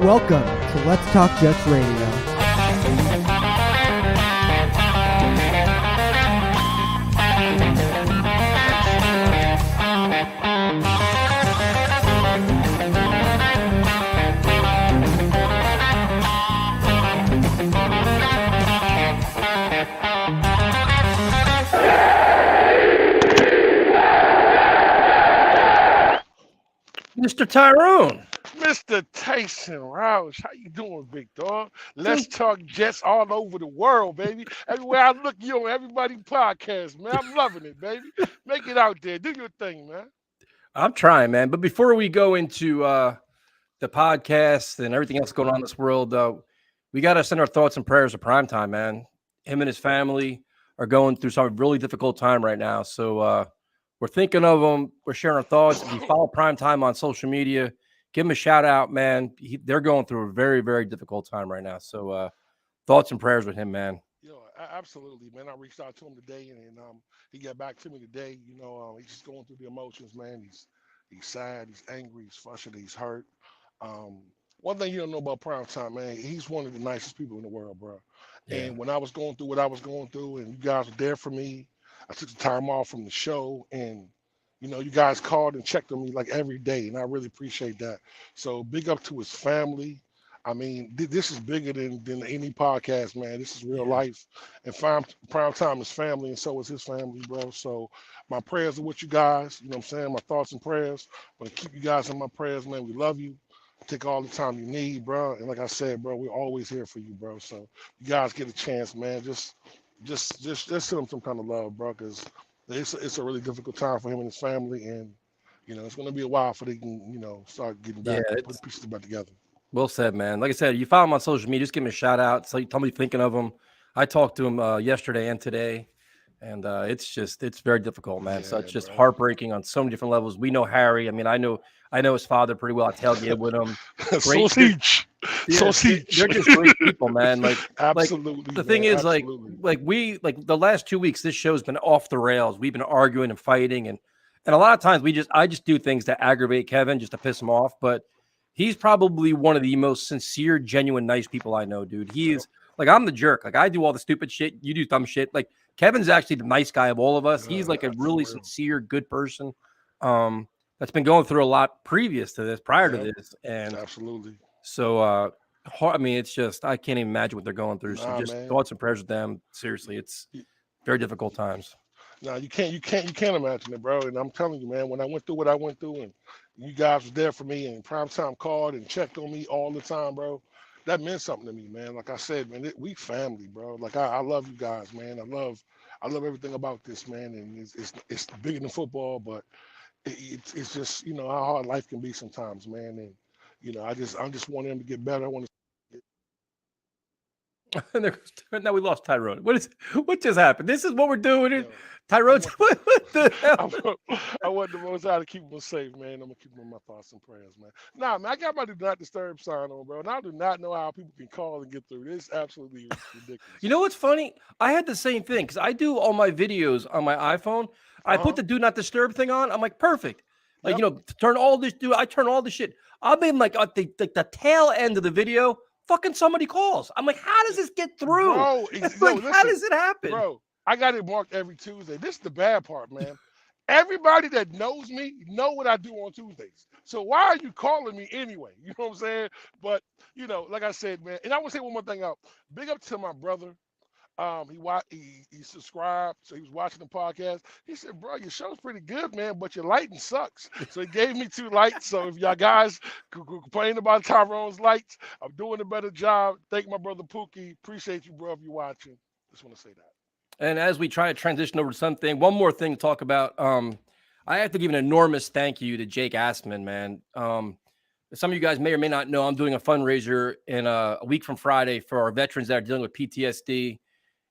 Welcome to Let's Talk Jets Radio. Mr. Tyrone. Mr. Tyson Roush, how you doing, big dog? Let's talk Jets all over the world, baby. Everywhere I look, you on everybody podcast, man. I'm loving it, baby. Make it out there. Do your thing, man. I'm trying, man. But before we go into the podcast and everything else going on in this world, we got to send our thoughts and prayers to Primetime, man. Him and his family are going through some really difficult time right now. So we're thinking of them. We're sharing our thoughts. If you follow Primetime on social media, give him a shout out, man. They're going through a very, very difficult time right now. So thoughts and prayers with him, man. Yo, absolutely, man. I reached out to him today, and he got back to me today. You know, he's just going through the emotions, man. He's sad, he's angry, he's frustrated, he's hurt. One thing you don't know about Primetime, man, he's one of the nicest people in the world, bro. Yeah. And when I was going through what I was going through, and you guys were there for me, I took the time off from the show, and you know, you guys called and checked on me like every day, and I really appreciate that. So big up to his family. I mean, this is bigger than any podcast, man. This is real life. And Primetime is family, and so is his family, bro. So my prayers are with you guys. You know what I'm saying? My thoughts and prayers. I'm going to keep you guys in my prayers, man. We love you. Take all the time you need, bro. And like I said, bro, we're always here for you, bro. So you guys get a chance, man. Just send him some kind of love, bro, because it's a really difficult time for him and his family, and you know it's going to be a while for they can start getting back and put pieces back together. Well said, man. Like I said, you follow him on social media, just give him a shout out. So tell me you're thinking of him. I talked to him yesterday and today, and it's very difficult, man. So it's just heartbreaking on so many different levels. We know Harry. I mean, I know his father pretty well. I tailgated with him. They're just great people, man. Like absolutely. The thing is, like the last 2 weeks, this show's been off the rails. We've been arguing and fighting, and a lot of times I just do things to aggravate Kevin just to piss him off. But he's probably one of the most sincere, genuine, nice people I know, dude. He is like, I'm the jerk. Like, I do all the stupid shit. You do dumb shit. Like, Kevin's actually the nice guy of all of us. He's like a really sincere, good person. That's been going through a lot prior to this. And absolutely. So, I mean, it's just, I can't even imagine what they're going through. So just thoughts and prayers with them. Seriously, it's very difficult times. No, you can't imagine it, bro. And I'm telling you, man, when I went through what I went through, and you guys was there for me, and Primetime called and checked on me all the time, bro, that meant something to me, man. Like I said, man, we family, bro. Like I love you guys, man. I love everything about this, man. And it's bigger than football, but it's just, you know, how hard life can be sometimes, man. And you know, I just want him to get better. I want to. Now we lost Tyrone. What just happened? This is what we're doing. Tyrone, what the hell? I want the most out to keep him safe, man. I'm gonna keep him in my thoughts and prayers, man. Nah, man, I got my do not disturb sign on, bro. And I do not know how people can call and get through. This is absolutely ridiculous. You know what's funny? I had the same thing because I do all my videos on my iPhone. I put the do not disturb thing on. I'm like, perfect. Like, you know, turn all this. I turn all this shit. I'll be like at the tail end of the video. Fucking somebody calls. I'm like, how does this get through? Bro, listen, how does it happen? Bro, I got it marked every Tuesday. This is the bad part, man. Everybody that knows me know what I do on Tuesdays. So why are you calling me anyway? You know what I'm saying? But, you know, like I said, man, and I want to say one more thing out. Big up to my brother. He subscribed, so he was watching the podcast. He said, bro, your show's pretty good, man, but your lighting sucks. So he gave me 2 lights. So if y'all guys complain about Tyrone's lights, I'm doing a better job. Thank my brother Pookie. Appreciate you, bro, if you're watching. Just want to say that. And as we try to transition over to something, one more thing to talk about. I have to give an enormous thank you to Jake Assman, man. Some of you guys may or may not know I'm doing a fundraiser in a week from Friday for our veterans that are dealing with PTSD.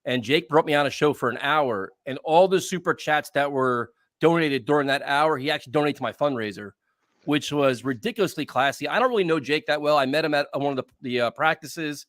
And Jake brought me on a show for an hour, and all the super chats that were donated during that hour, he actually donated to my fundraiser, which was ridiculously classy. I don't really know Jake that well. I met him at one of the practices.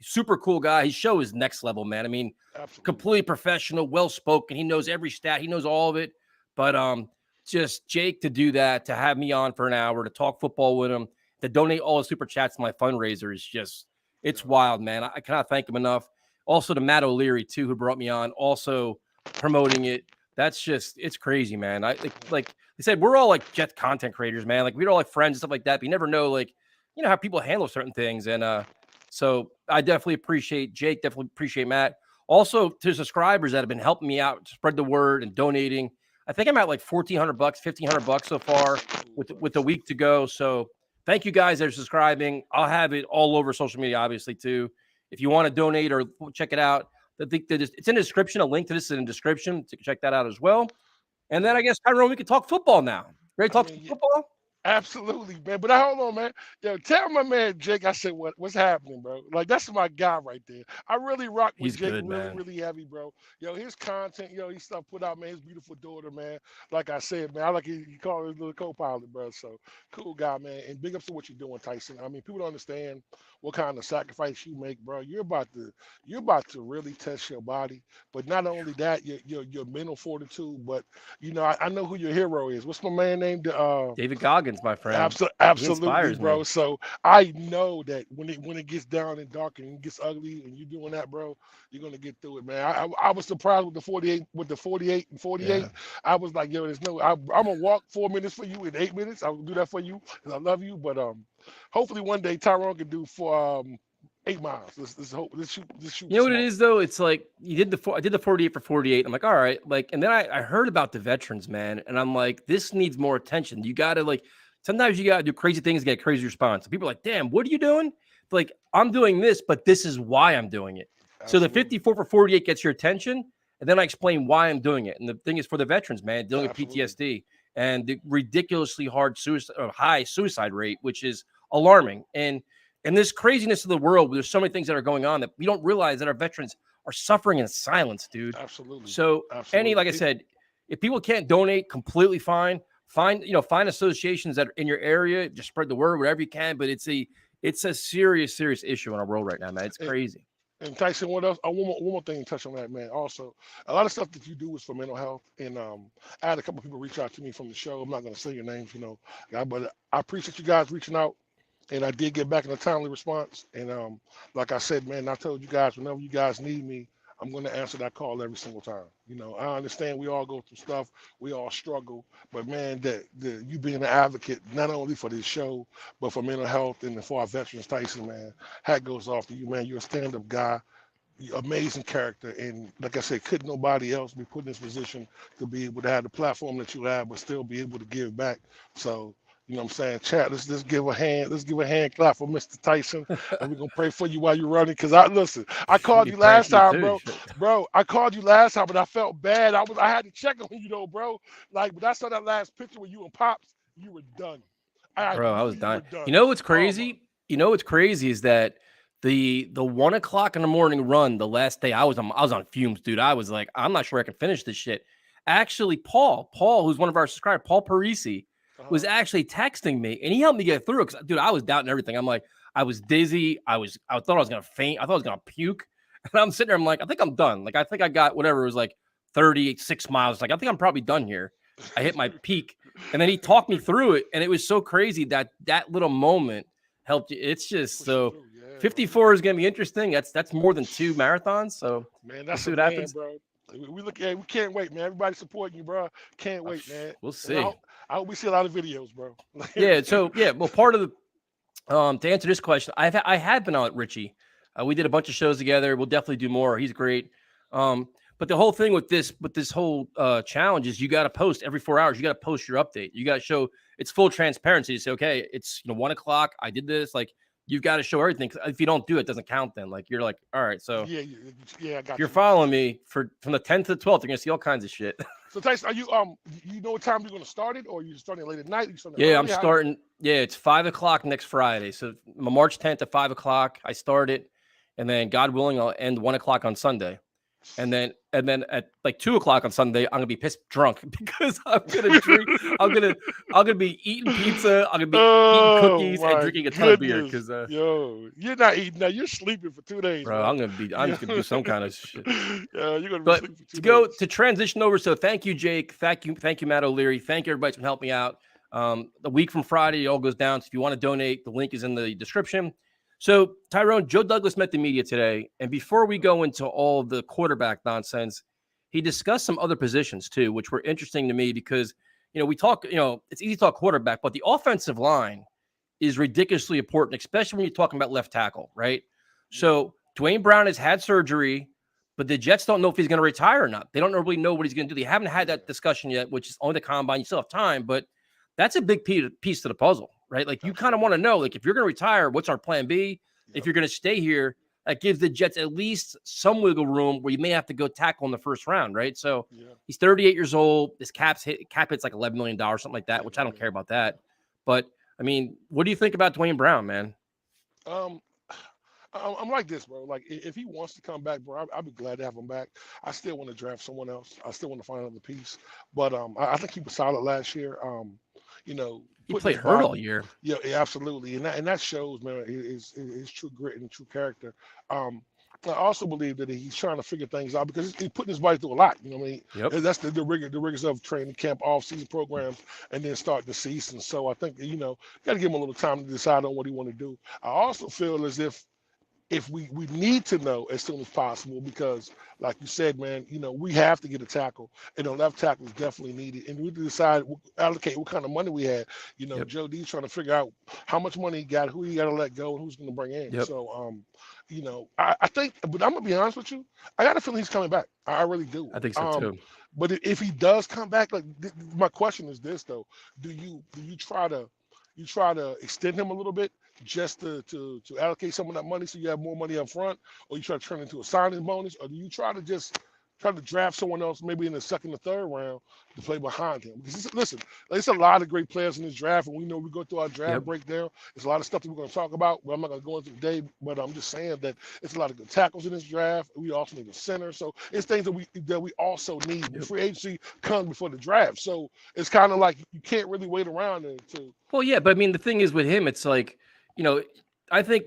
Super cool guy. His show is next level, man. I mean, completely professional, well-spoken. He knows every stat. He knows all of it. But just Jake to do that, to have me on for an hour, to talk football with him, to donate all the super chats to my fundraiser is just, it's wild, man. I cannot thank him enough. Also to Matt O'Leary too, who brought me on, also promoting it. That's just, it's crazy, man. Like they said, we're all like Jets content creators, man. Like we're all like friends and stuff like that. But you never know, like, you know, how people handle certain things. And so I definitely appreciate Jake, definitely appreciate Matt. Also to subscribers that have been helping me out, spread the word and donating. I think I'm at like $1,400, $1,500 so far with the week to go. So thank you guys that are subscribing. I'll have it all over social media, obviously, too. If you want to donate or check it out, it's in the description. A link to this is in the description. So check that out as well. And then I guess, Tyrone, we can talk football now. Ready to talk football? Absolutely, man. But hold on, man. Yo, tell my man Jake, I said, what's happening, bro? Like, that's my guy right there. I really rock with He's Jake good, really, man. really heavy, bro. Yo, his content, his stuff put out, man, his beautiful daughter, man. Like I said, man, I like he called his little co-pilot, bro. So cool guy, man. And big ups to what you're doing, Tyson. I mean, people don't understand what kind of sacrifice you make, bro. You're about to really test your body. But not only that, your mental fortitude, but I know who your hero is. What's my man named? David Goggins, my friend. Absolutely, bro. Me. So I know that when it gets down and dark and it gets ugly and you're doing that, bro, you're gonna get through it, man. I was surprised with the 48 and 48. Yeah. I was like, yo, I'm gonna walk 4 minutes for you in 8 minutes. I will do that for you because I love you. But hopefully one day Tyrone can do for 8 miles. Let's hope. Let's shoot. You know what it is though? It's like I did the 48 for 48. I'm like, all right, like, and then I heard about the veterans, man, and I'm like, this needs more attention. You gotta like. Sometimes you got to do crazy things to get a crazy response. And people are like, damn, what are you doing? Like, I'm doing this, but this is why I'm doing it. Absolutely. So the 54 for 48 gets your attention, and then I explain why I'm doing it. And the thing is for the veterans, man, dealing with PTSD and the ridiculously high suicide rate, which is alarming. And this craziness of the world, there's so many things that are going on that we don't realize that our veterans are suffering in silence, dude. Absolutely. So like I said, if people can't donate, completely fine. Find associations that are in your area, just spread the word wherever you can. But it's a serious issue in our world right now, man. It's crazy. And Tyson, what else? One more thing to touch on that, man. Also, a lot of stuff that you do is for mental health. And I had a couple people reach out to me from the show. I'm not going to say your names, but I appreciate you guys reaching out. And I did get back in a timely response. And like I said, man, I told you guys, whenever you guys need me, I'm going to answer that call every single time. I understand we all go through stuff. We all struggle. But, man, you being an advocate, not only for this show, but for mental health and for our veterans, Tyson, man, hat goes off to you, man. You're a stand-up guy, amazing character. And, like I said, could nobody else be put in this position to be able to have the platform that you have but still be able to give back? So, you know what I'm saying? Chat, let's give a hand clap for Mr. Tyson. And we're going to pray for you while you're running. Because I called you last time, bro. Bro, I called you last time, but I felt bad. I had to check on you, bro. Like, when I saw that last picture with you and Pops, you were done. I was done. You know what's crazy? What's crazy is that the 1 o'clock in the morning run, the last day I was on fumes, dude. I was like, I'm not sure I can finish this shit. Actually, Paul, who's one of our subscribers, Paul Parisi, was actually texting me, and he helped me get through it. Because, dude, I was doubting everything. I'm like, I was dizzy. I thought I was gonna faint. I thought I was gonna puke. And I'm sitting there. I'm like, I think I'm done. Like, I think I got whatever it was, like 36 miles. Like, I think I'm probably done here. I hit my peak, and then he talked me through it, and it was so crazy that little moment helped you. It's just so. 54 is gonna be interesting. That's more than 2 marathons. So, man, that's what happens, bro. We can't wait, man. Everybody supporting you, bro. Can't wait, man. We'll see. I hope we see a lot of videos, bro. Well, part of the to answer this question, I have been on Richie. We did a bunch of shows together. We'll definitely do more. He's great. But the whole thing with this whole challenge is you got to post every 4 hours. You got to post your update. You got to show it's full transparency. You say, okay, it's 1 o'clock. I did this. Like, you've got to show everything. If you don't do it, it doesn't count. Then, like, you're like, all right. So yeah. I got if you're following me from the 10th to the 12th, you're gonna see all kinds of shit. So Tyson, are you you know what time you're gonna start it, or are you starting late at night? I'm starting. Yeah, it's 5 o'clock next Friday. So March 10th at 5 o'clock, I start it, and then God willing, I'll end 1 o'clock on Sunday. And then at like 2 o'clock on Sunday, I'm gonna be pissed drunk because I'm gonna drink. I'm gonna be eating pizza. I'm gonna be eating cookies and drinking a ton of beer. Because you're not eating now. You're sleeping for 2 days, bro. I'm just gonna do some kind of shit. Yeah, you're gonna. Be sleeping for 2 days. Go to transition over. So thank you, Jake. Thank you, Matt O'Leary. Thank you, everybody, for helping me out. The week from Friday, it all goes down. So if you want to donate, the link is in the description. So, Tyrone, Joe Douglas met the media today. And before we go into all the quarterback nonsense, he discussed some other positions too, which were interesting to me because, we talk, it's easy to talk quarterback, but the offensive line is ridiculously important, especially when you're talking about left tackle, right? So Dwayne Brown has had surgery, but the Jets don't know if he's going to retire or not. They don't really know what he's going to do. They haven't had that discussion yet, which is only the combine. You still have time, but that's a big piece to the puzzle, right? Like you kind of want to know, like if you're going to retire, what's our plan B? If you're going to stay here, that gives the Jets at least some wiggle room where you may have to go tackle in the first round, right? So he's 38 years old. His cap hit's like $11 million, something like that, which I don't care about that. But I mean, what do you think about Dwayne Brown, man? I'm like this, bro. Like, if he wants to come back, bro, I'd be glad to have him back. I still want to draft someone else. I still want to find another piece. But I think he was solid last year. He played hurt all year. Yeah, absolutely, and that shows, man, his true grit and true character. I also believe that he's trying to figure things out because he's putting his body through a lot. You know what I mean? Yep. And that's the rigors of training camp, off-season programs, and then start the season. So I think got to give him a little time to decide on what he want to do. I also feel as if we need to know as soon as possible because, like you said, man, we have to get a tackle, and the left tackle is definitely needed. And we decide, allocate what kind of money we had. Joe D's trying to figure out how much money he got, who he got to let go, and who's going to bring in. Yep. So, I think, but I'm gonna be honest with you, I got a feeling he's coming back. I really do. I think so too. But if he does come back, like my question is this though: do you try to extend him a little bit just to allocate some of that money so you have more money up front, or you try to turn it into a signing bonus, or do you try to just draft someone else maybe in the second or third round to play behind him? Because listen, there's a lot of great players in this draft, and we know we go through our draft breakdown. There's a lot of stuff that we're going to talk about, but I'm not going to go into today. But I'm just saying that it's a lot of good tackles in this draft. We also need a center, so it's things that we also need. Yep. Free agency comes before the draft, so it's kind of like you can't really wait around to. Well, yeah, but I mean the thing is with him, it's like I think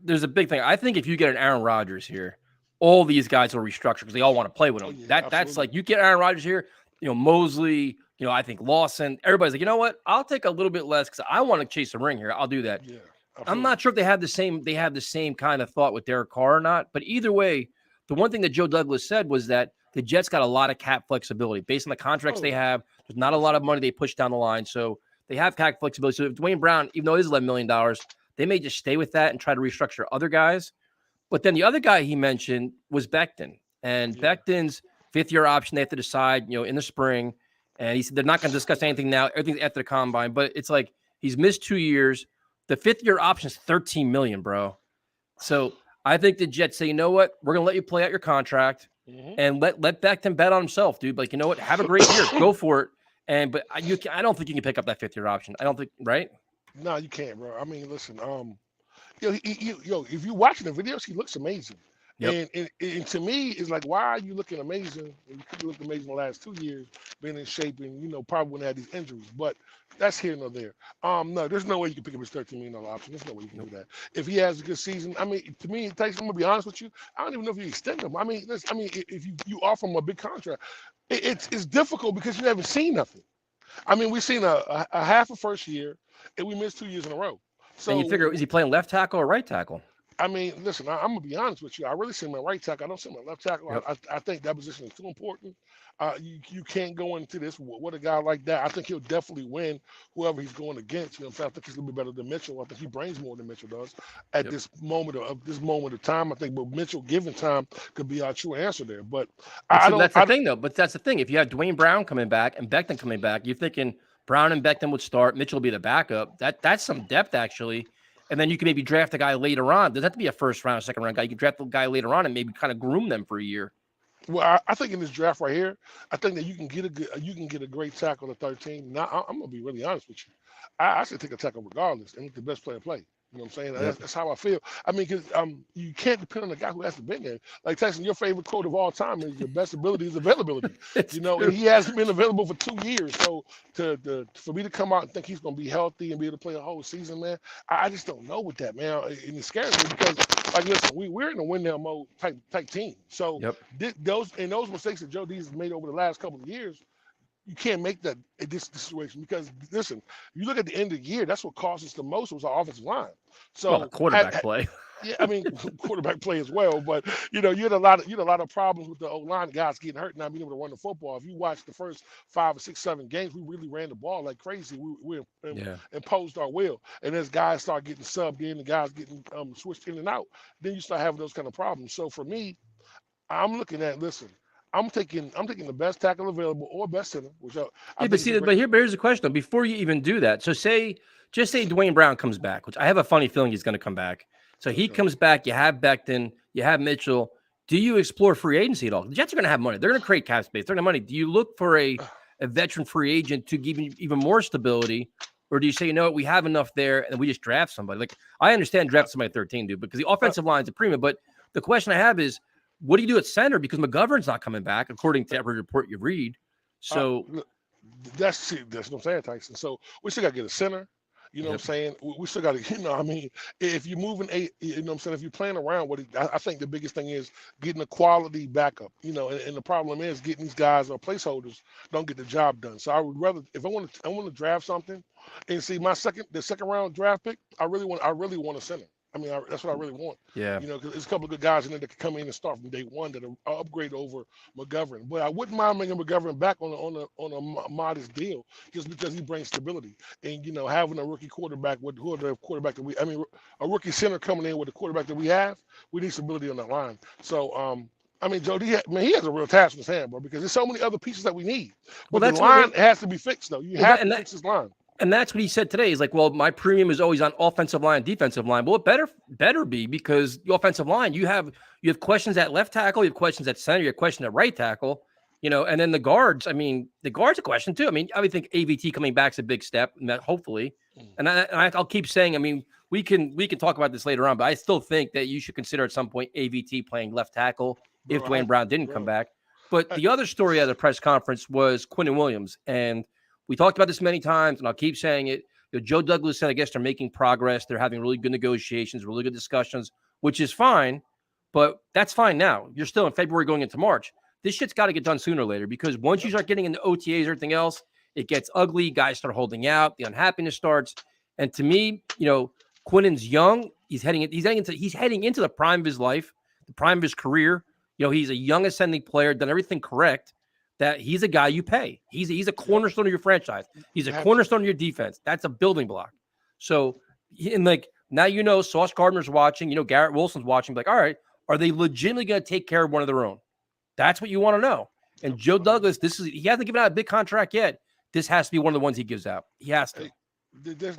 there's a big thing. I think if you get an Aaron Rodgers here, all these guys will restructure because they all want to play with him. That's like you get Aaron Rodgers here, Mosley, I think Lawson. Everybody's like, you know what? I'll take a little bit less because I want to chase a ring here. I'll do that. Yeah, I'm not sure if they have the same kind of thought with Derek Carr or not. But either way, the one thing that Joe Douglas said was that the Jets got a lot of cap flexibility based on the contracts they have. There's not a lot of money they push down the line, so they have cap flexibility. So if Dwayne Brown, even though it is $11 million, they may just stay with that and try to restructure other guys. But then the other guy he mentioned was Becton. And Becton's fifth-year option, they have to decide, in the spring. And he said they're not going to discuss anything now. Everything's after the combine. But it's like he's missed 2 years. The fifth-year option is $13 million, bro. So I think the Jets say, you know what? We're going to let you play out your contract and let Becton bet on himself, dude. Like, you know what? Have a great year. Go for it. But I don't think you can pick up that fifth-year option. I don't think, right? No, you can't, bro. I mean, listen, if you're watching the videos, he looks amazing. Yep. And to me, it's like, why are you looking amazing? You could look amazing the last 2 years, being in shape, and probably wouldn't have these injuries. But that's here nor there. No, there's no way you can pick up his $13 million option. There's no way you can do that. If he has a good season, I mean, to me, Tyson, I'm gonna be honest with you. I don't even know if you extend him. I mean, if you offer him a big contract, it's difficult because you haven't seen nothing. I mean, we've seen a half a first year, and we missed 2 years in a row. So and you figure, is he playing left tackle or right tackle? I mean, listen, I'm going to be honest with you. I really see him at right tackle. I don't see him at left tackle. Yep. I think that position is too important. You can't go into this with a guy like that. I think he'll definitely win whoever he's going against. I think he's going to be better than Mitchell. I think he brings more than Mitchell does at this moment of time. I think, but Mitchell, given time, could be our true answer there. But that's the thing, though. But that's the thing. If you have Dwayne Brown coming back and Becton coming back, you're thinking Brown and Becton would start. Mitchell will be the backup. That's some depth, actually. And then you can maybe draft a guy later on. Doesn't have to be a first round, second round guy. You can draft a guy later on and maybe kind of groom them for a year. Well, I think in this draft right here, I think that you can get a great tackle at 13. Now, I'm gonna be really honest with you. I should take a tackle regardless and let the best player play. You know what I'm saying? Yeah. That's how I feel. I mean, because you can't depend on the guy who hasn't been there. Like Tyson, your favorite quote of all time is "Your best ability is availability." And he hasn't been available for 2 years. So for me to come out and think he's going to be healthy and be able to play a whole season, man, I just don't know with that, man. And it scares me because, like, listen, we're in a win now mode type team. So those mistakes that Joe D's has made over the last couple of years, You can't make that in this situation because listen, you look at the end of the year, that's what cost us the most was our offensive line. Well, the So quarterback play. yeah, I mean quarterback play as well, but you had a lot of problems with the O line guys getting hurt and not being able to run the football. If you watch the first 5 or 6, 7 games, we really ran the ball like crazy. We Yeah. imposed our will, and as guys start getting subbed in, the guys getting switched in and out, then you start having those kind of problems. So for me, I'm looking at listen. I'm taking the best tackle available or best center, which I Yeah, think but is a see, great. here's the question. Before you even do that, so just say Dwayne Brown comes back, which I have a funny feeling he's going to come back. So he Okay. comes back. You have Becton, you have Mitchell. Do you explore free agency at all? The Jets are going to have money. They're going to create cap space. They're going to have money. Do you look for a veteran free agent to give you even more stability, or do you say, you know what, we have enough there and we just draft somebody? Like I understand draft somebody at 13, dude, because the offensive line is a premium. But the question I have is, what do you do at center? Because McGovern's not coming back, according to every report you read. So Look, that's what I'm saying, Tyson. So we still got to get a center. You know what I'm saying? We still got to, I mean, if you're moving you know what I'm saying? If you're playing around with it, I think the biggest thing is getting a quality backup, and the problem is getting these guys or placeholders don't get the job done. So I would rather, if I want to draft something and see the second round draft pick, I really want a center. I mean, that's what I really want. yeah. Because there's a couple of good guys in there that can come in and start from day one that are upgrade over McGovern. But I wouldn't mind bringing McGovern back on a modest deal just because he brings stability. And having a rookie quarterback with the quarterback that a rookie center coming in with the quarterback that we have, we need stability on that line. So I mean, Joe, he has a real task in his hand, bro, because there's so many other pieces that we need. But the line has to be fixed, though. You have to fix this line. And that's what he said today. He's like, well, my premium is always on offensive line, defensive line. Well, it better be, because the offensive line, you have questions at left tackle, you have questions at center, you have questions at right tackle, and then the guards. I mean, the guards a question too. I mean, I would think AVT coming back is a big step, and that hopefully. And I'll keep saying, I mean, we can talk about this later on, but I still think that you should consider at some point AVT playing left tackle if Dwayne Brown didn't come back. But the other story at the press conference was Quinnen Williams, and we talked about this many times, and I'll keep saying it. Joe Douglas said, I guess they're making progress. They're having really good negotiations, really good discussions, which is fine. But that's fine now. You're still in February going into March. This shit's got to get done sooner or later, because once you start getting into OTAs or everything else, it gets ugly. Guys start holding out. The unhappiness starts. And to me, Quinnen's young. He's heading into the prime of his life, the prime of his career. He's a young ascending player, done everything correct. That he's a guy you pay. He's a cornerstone of your franchise. He's a cornerstone of your defense. That's a building block. So, now Sauce Gardner's watching. Garrett Wilson's watching. Like, all right, are they legitimately going to take care of one of their own? That's what you want to know. And Joe Douglas, he hasn't given out a big contract yet. This has to be one of the ones he gives out. He has to. There's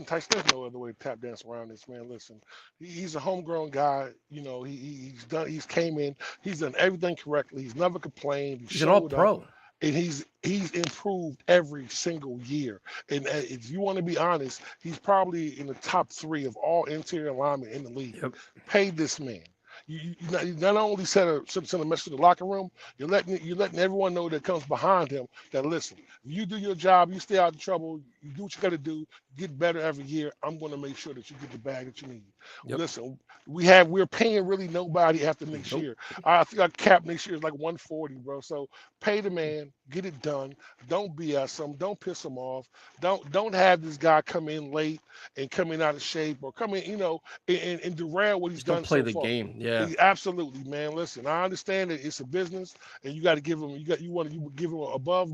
no other way to tap dance around this, man. Listen, he's a homegrown guy. He's came in. He's done everything correctly. He's never complained. He's an all-pro. And he's improved every single year. And if you want to be honest, he's probably in the top 3 of all interior linemen in the league. Yep. Pay this man. You not only send a message to the locker room, you're letting everyone know that comes behind him that, listen, you do your job, you stay out of trouble, you do what you got to do, get better every year. I'm going to make sure that you get the bag that you need. Yep. Listen, we're paying really nobody after next year. I think our cap next year is like 140, bro. So pay the man, get it done. Don't BS him. Don't piss him off. Don't have this guy come in late and coming out of shape or come in, and derail what he's done. Don't play the far. game. Yeah, absolutely, man. Listen, I understand that it's a business, and you got to give him. You give him above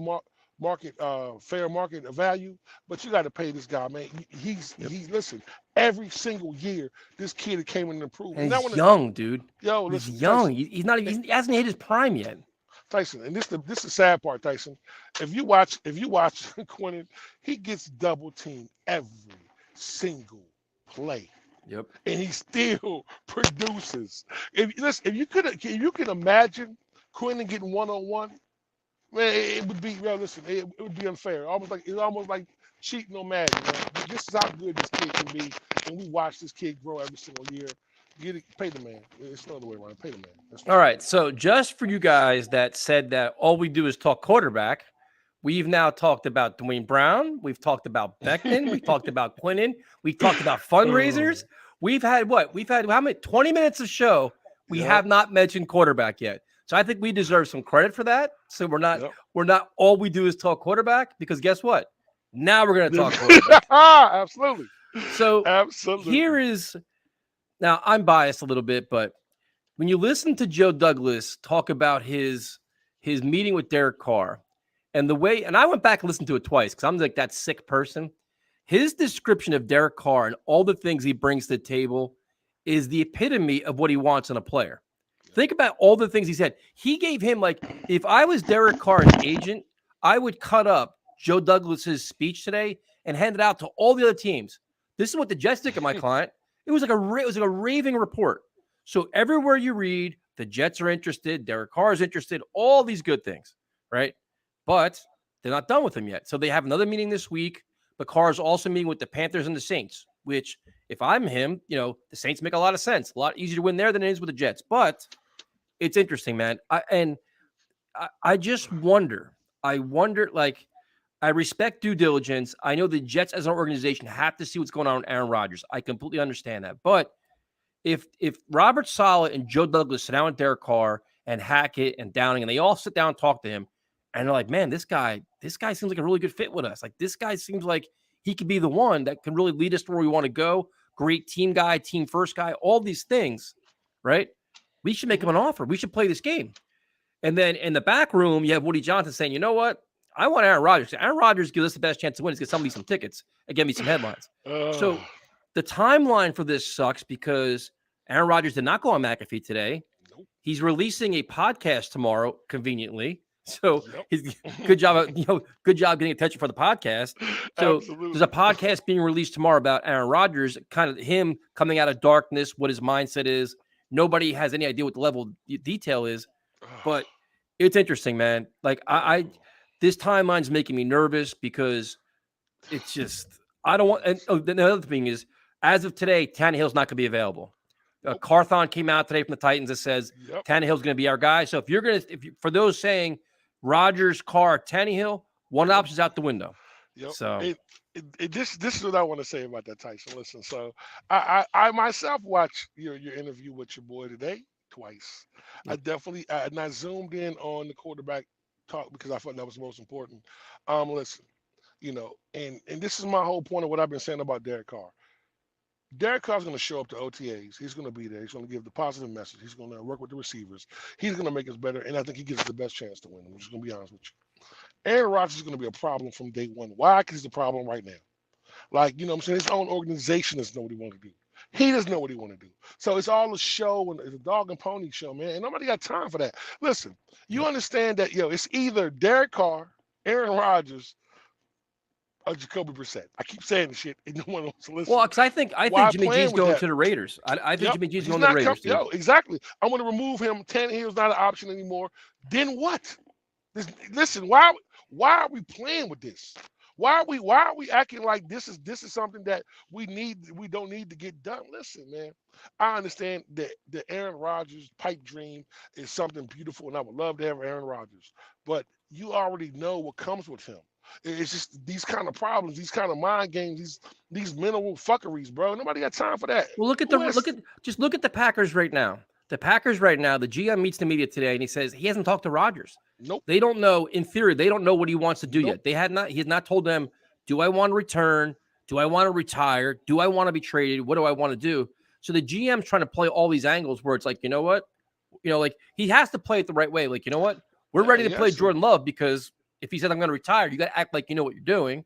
market, fair market value, but you got to pay this guy, man. He's listen. Every single year, this kid came in and improved. And he's young, dude. Yo, listen, he's young. Tyson, He hasn't hit his prime yet. Tyson, and this is the sad part, Tyson. If you watch Quinnen, he gets double teamed every single play. Yep. And he still produces. If you can imagine Quinnen getting 1-on-1, man, it would be it would be unfair. It's almost like cheating on Madden. Man. This is how good this kid can be, and we watch this kid grow every single year. Pay the man. It's no other way around. Pay the man. All right. So just for you guys that said that all we do is talk quarterback, we've now talked about Dwayne Brown. We've talked about Becton. We've talked about Quinnen. We've talked about fundraisers. We've had how many? 20 minutes of show. We have not mentioned quarterback yet. So I think we deserve some credit for that. So we're Yep. not all we do is talk quarterback, because guess what? Now we're going to talk quarterback. Absolutely. So Absolutely. now I'm biased a little bit, but when you listen to Joe Douglas talk about his meeting with Derek Carr and the way, and I went back and listened to it twice because I'm like that sick person. His description of Derek Carr and all the things he brings to the table is the epitome of what he wants in a player. Think about all the things he said. He gave him, like, if I was Derek Carr's agent, I would cut up Joe Douglas's speech today and hand it out to all the other teams. This is what the Jets did to my client. It was like a raving report. So everywhere you read, the Jets are interested, Derek Carr is interested, all these good things, right? But they're not done with him yet. So they have another meeting this week. But Carr is also meeting with the Panthers and the Saints, which, if I'm him, the Saints make a lot of sense. A lot easier to win there than it is with the Jets. But it's interesting, man. I just wonder. I wonder, like, I respect due diligence. I know the Jets as an organization have to see what's going on with Aaron Rodgers. I completely understand that. But if Robert Saleh and Joe Douglas sit down with Derek Carr and Hackett and Downing, and they all sit down and talk to him, and they're like, man, this guy seems like a really good fit with us. Like, this guy seems like he could be the one that can really lead us to where we want to go. Great team guy, team first guy, all these things, right? We should make him an offer. We should play this game. And then in the back room, you have Woody Johnson saying, you know what? I want Aaron Rodgers. Aaron Rodgers gives us the best chance to win. Is get somebody some tickets and get me some headlines. So the timeline for this sucks because Aaron Rodgers did not go on McAfee today. Nope. He's releasing a podcast tomorrow, conveniently. So he's good job getting attention for the podcast. So Absolutely. there's a podcast being released tomorrow about Aaron Rodgers, kind of him coming out of darkness, what his mindset is. Nobody has any idea what the level of detail is, but it's interesting, man. Like I this timeline's making me nervous because it's just, I don't want, and the other thing is, as of today, Tannehill's not going to be available. Carthon came out today from the Titans that says Tannehill's going to be our guy. So for those saying Rodgers, Carr, Tannehill, one option's out the window. Yep. So this is what I want to say about that, Tyson. Listen, so I myself watched your interview with your boy today twice. Yep. And I zoomed in on the quarterback talk because I thought that was most important. Listen, and this is my whole point of what I've been saying about Derek Carr. Derek Carr's going to show up to OTAs. He's going to be there. He's going to give the positive message. He's going to work with the receivers. He's going to make us better, and I think he gives us the best chance to win. I'm just going to be honest with you. Aaron Rodgers is going to be a problem from day one. Why? Because he's the problem right now. Like, what I'm saying? His own organization doesn't know what he wants to do. He doesn't know what he want to do. So it's all a show and it's a dog and pony show, man. And nobody got time for that. Listen, you understand that, it's either Derek Carr, Aaron Rodgers, or Jacoby Brissett. I keep saying this shit, and no one wants to listen. Well, because I think Jimmy G's going to the Raiders. I think Jimmy G's going to the Raiders. Exactly. I'm going to remove him. Tannehill's not an option anymore. Then what? Listen, why are we playing with this? Why are we acting like this is something that we don't need to get done? Listen, man. I understand that the Aaron Rodgers pipe dream is something beautiful, and I would love to have Aaron Rodgers. But you already know what comes with him. It's just these kind of problems, these kind of mind games, these mental fuckeries, bro. Nobody got time for that. Well, look at the Packers right now. The Packers right now, the GM meets the media today and he says he hasn't talked to Rodgers. Nope. They don't know, in theory, they don't know what he wants to do yet. He has not told them, do I want to return? Do I want to retire? Do I want to be traded? What do I want to do? So the GM's trying to play all these angles where it's like, you know what? Like he has to play it the right way. Like, you know what? We're ready to play Jordan Love because if he said I'm going to retire, you got to act like you know what you're doing.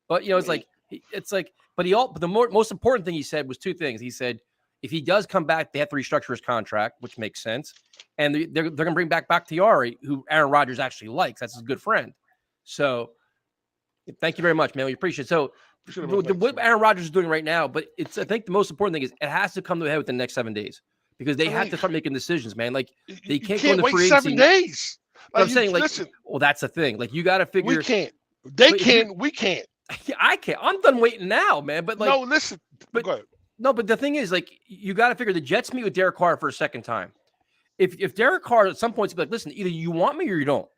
But but the most important thing he said was two things. He said if he does come back, they have to restructure his contract, which makes sense, and they're going to bring back Bakhtiari, who Aaron Rodgers actually likes. That's his good friend. So thank you very much, man. We appreciate it. So what Aaron Rodgers is doing right now, but I think the most important thing is it has to come to a head within the next 7 days because they have to start making decisions, man. Like they can't go into wait free 7 days. Like, I'm saying, listen, well, that's the thing. Like, you got to figure. We can't. They can. We can't. I can't. I'm done waiting now, man. But like, no, listen. Go ahead. No, but the thing is, like, you got to figure the Jets meet with Derek Carr for a second time. If Derek Carr at some point is like, listen, either you want me or you don't.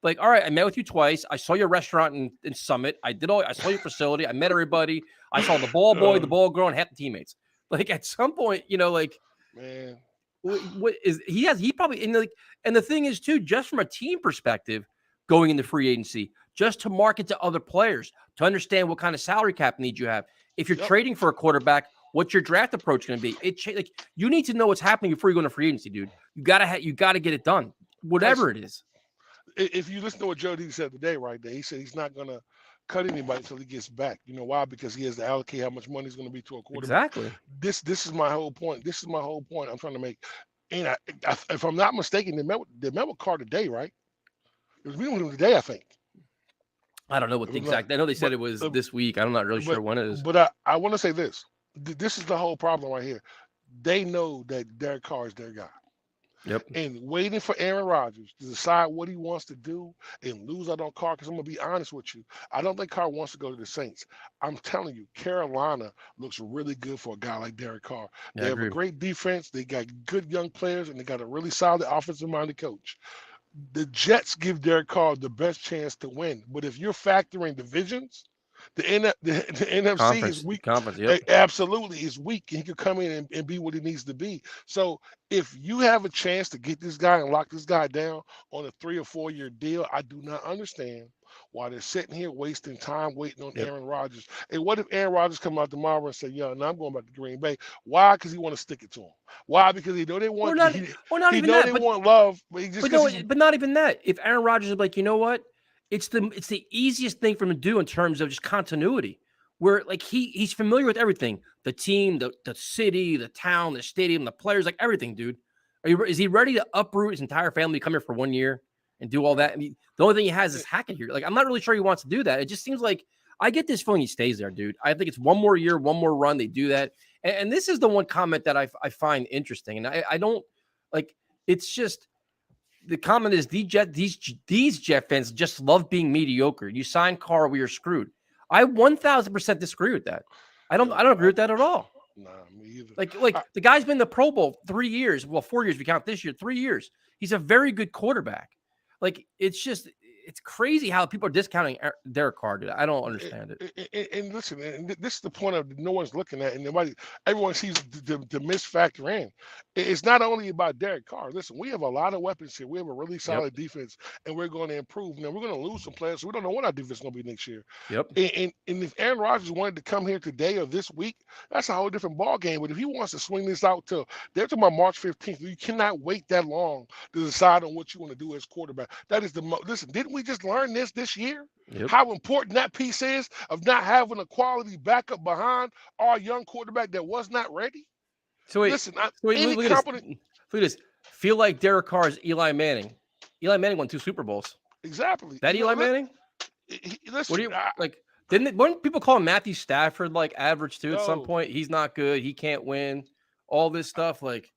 Like, all right, I met with you twice. I saw your restaurant in Summit. I saw your facility. I met everybody. I saw the ball boy, the ball girl, and half the teammates. Like, at some point, like, man, what is he probably and the thing is too, just from a team perspective, going into free agency, just to market to other players, to understand what kind of salary cap needs you have. If you're trading for a quarterback, what's your draft approach going to be? Like you need to know what's happening before you go into free agency, dude. You gotta get it done, whatever it is. If you listen to what Joe D said today, right there, he said he's not going to cut anybody until he gets back. You know why? Because he has to allocate how much money is going to be to a quarterback. Exactly. This is my whole point. This is my whole point I'm trying to make. And if I'm not mistaken, they met with Carr today, right? It was meeting with him today, I think. I don't know what the exact. I know they said it was this week. I'm not really sure when it is. But I want to say this. This is the whole problem right here. They know that Derek Carr is their guy. Yep. And waiting for Aaron Rodgers to decide what he wants to do and lose out on Carr, because I'm going to be honest with you. I don't think Carr wants to go to the Saints. I'm telling you, Carolina looks really good for a guy like Derek Carr. They have a great defense. They got good young players, and they got a really solid offensive-minded coach. The Jets give Derek Carr the best chance to win. But if you're factoring divisions, the NFC is weak. Absolutely, is weak. He could come in and be what he needs to be. So if you have a chance to get this guy and lock this guy down on a 3 or 4 year deal, I do not understand why they're sitting here wasting time waiting on Aaron Rodgers. And what if Aaron Rodgers come out tomorrow and say, "Yo, now I'm going back to Green Bay"? Why? Because he want to stick it to him. Why? Because he know they want. Not even that. They want love, but not even that. If Aaron Rodgers is like, you know what? It's the easiest thing for him to do in terms of just continuity, where like he's familiar with everything, the team, the city, the town, the stadium, the players, like everything, dude. Is he ready to uproot his entire family, come here for 1 year and do all that? I mean, the only thing he has is Hackett here. Like, I'm not really sure he wants to do that. It just seems like I get this feeling he stays there, dude. I think it's 1 more year, 1 more run. They do that. And this is the one comment that I find interesting. And I don't like, it's just, the comment is these Jet fans just love being mediocre. You sign Carr, we are screwed. I 1000% disagree with that. I don't agree with that at all. Nah, me either. Like the guy's been in the Pro Bowl 3 years. Well, 4 years if you count this year. 3 years. He's a very good quarterback. Like it's crazy how people are discounting Derek Carr, dude. I don't understand it. And listen, and this is the point of no one's looking at, and everyone sees the misfactor in. It's not only about Derek Carr. Listen, we have a lot of weapons here. We have a really solid defense, and we're going to improve. Now, we're going to lose some players, so we don't know what our defense is going to be next year. Yep. And if Aaron Rodgers wanted to come here today or this week, that's a whole different ball game. But if he wants to swing this out till they're talking about March 15th, you cannot wait that long to decide on what you want to do as quarterback. That is listen. Didn't we just learn this year? Yep. How important that piece is of not having a quality backup behind our young quarterback that was not ready. So wait, listen, look at this. Feel like Derek Carr is Eli Manning. Eli Manning won 2 Super Bowls. Exactly. That Eli Manning? Listen, what do you weren't people call him Matthew Stafford like average too at some point? He's not good. He can't win. All this stuff, like,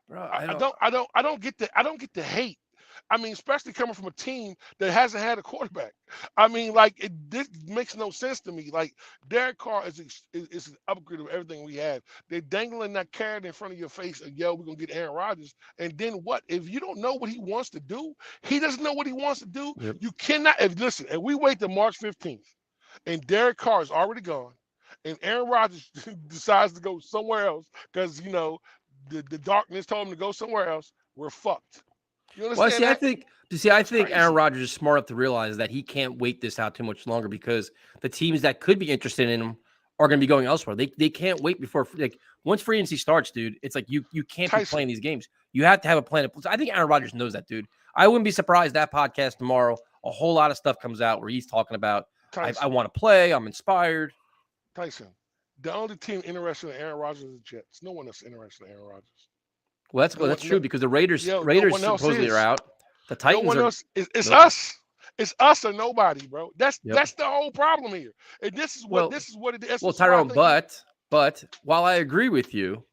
bro, I don't get the hate. I mean, especially coming from a team that hasn't had a quarterback. I mean, like, this makes no sense to me. Like, Derek Carr is an upgrade of everything we have. They're dangling that carrot in front of your face and, we're going to get Aaron Rodgers. And then what? If you don't know what he wants to do, he doesn't know what he wants to do. Yep. You cannot. If we wait till March 15th and Derek Carr is already gone and Aaron Rodgers decides to go somewhere else because, the darkness told him to go somewhere else, we're fucked. Well, I think Aaron Rodgers is smart enough to realize that he can't wait this out too much longer because the teams that could be interested in him are going to be going elsewhere. They can't wait before, like, once free agency starts, dude. It's like you can't be playing these games. You have to have a plan. I think Aaron Rodgers knows that, dude. I wouldn't be surprised that podcast tomorrow, a whole lot of stuff comes out where he's talking about I want to play. I'm inspired. Tyson, the only team interested in Aaron Rodgers is the Jets. No one else interested in Aaron Rodgers. Well, that's true because the Raiders supposedly are out. The Titans it's us. It's us or nobody, bro. That's the whole problem here. And this is what it is. Well, Tyrone, but while I agree with you,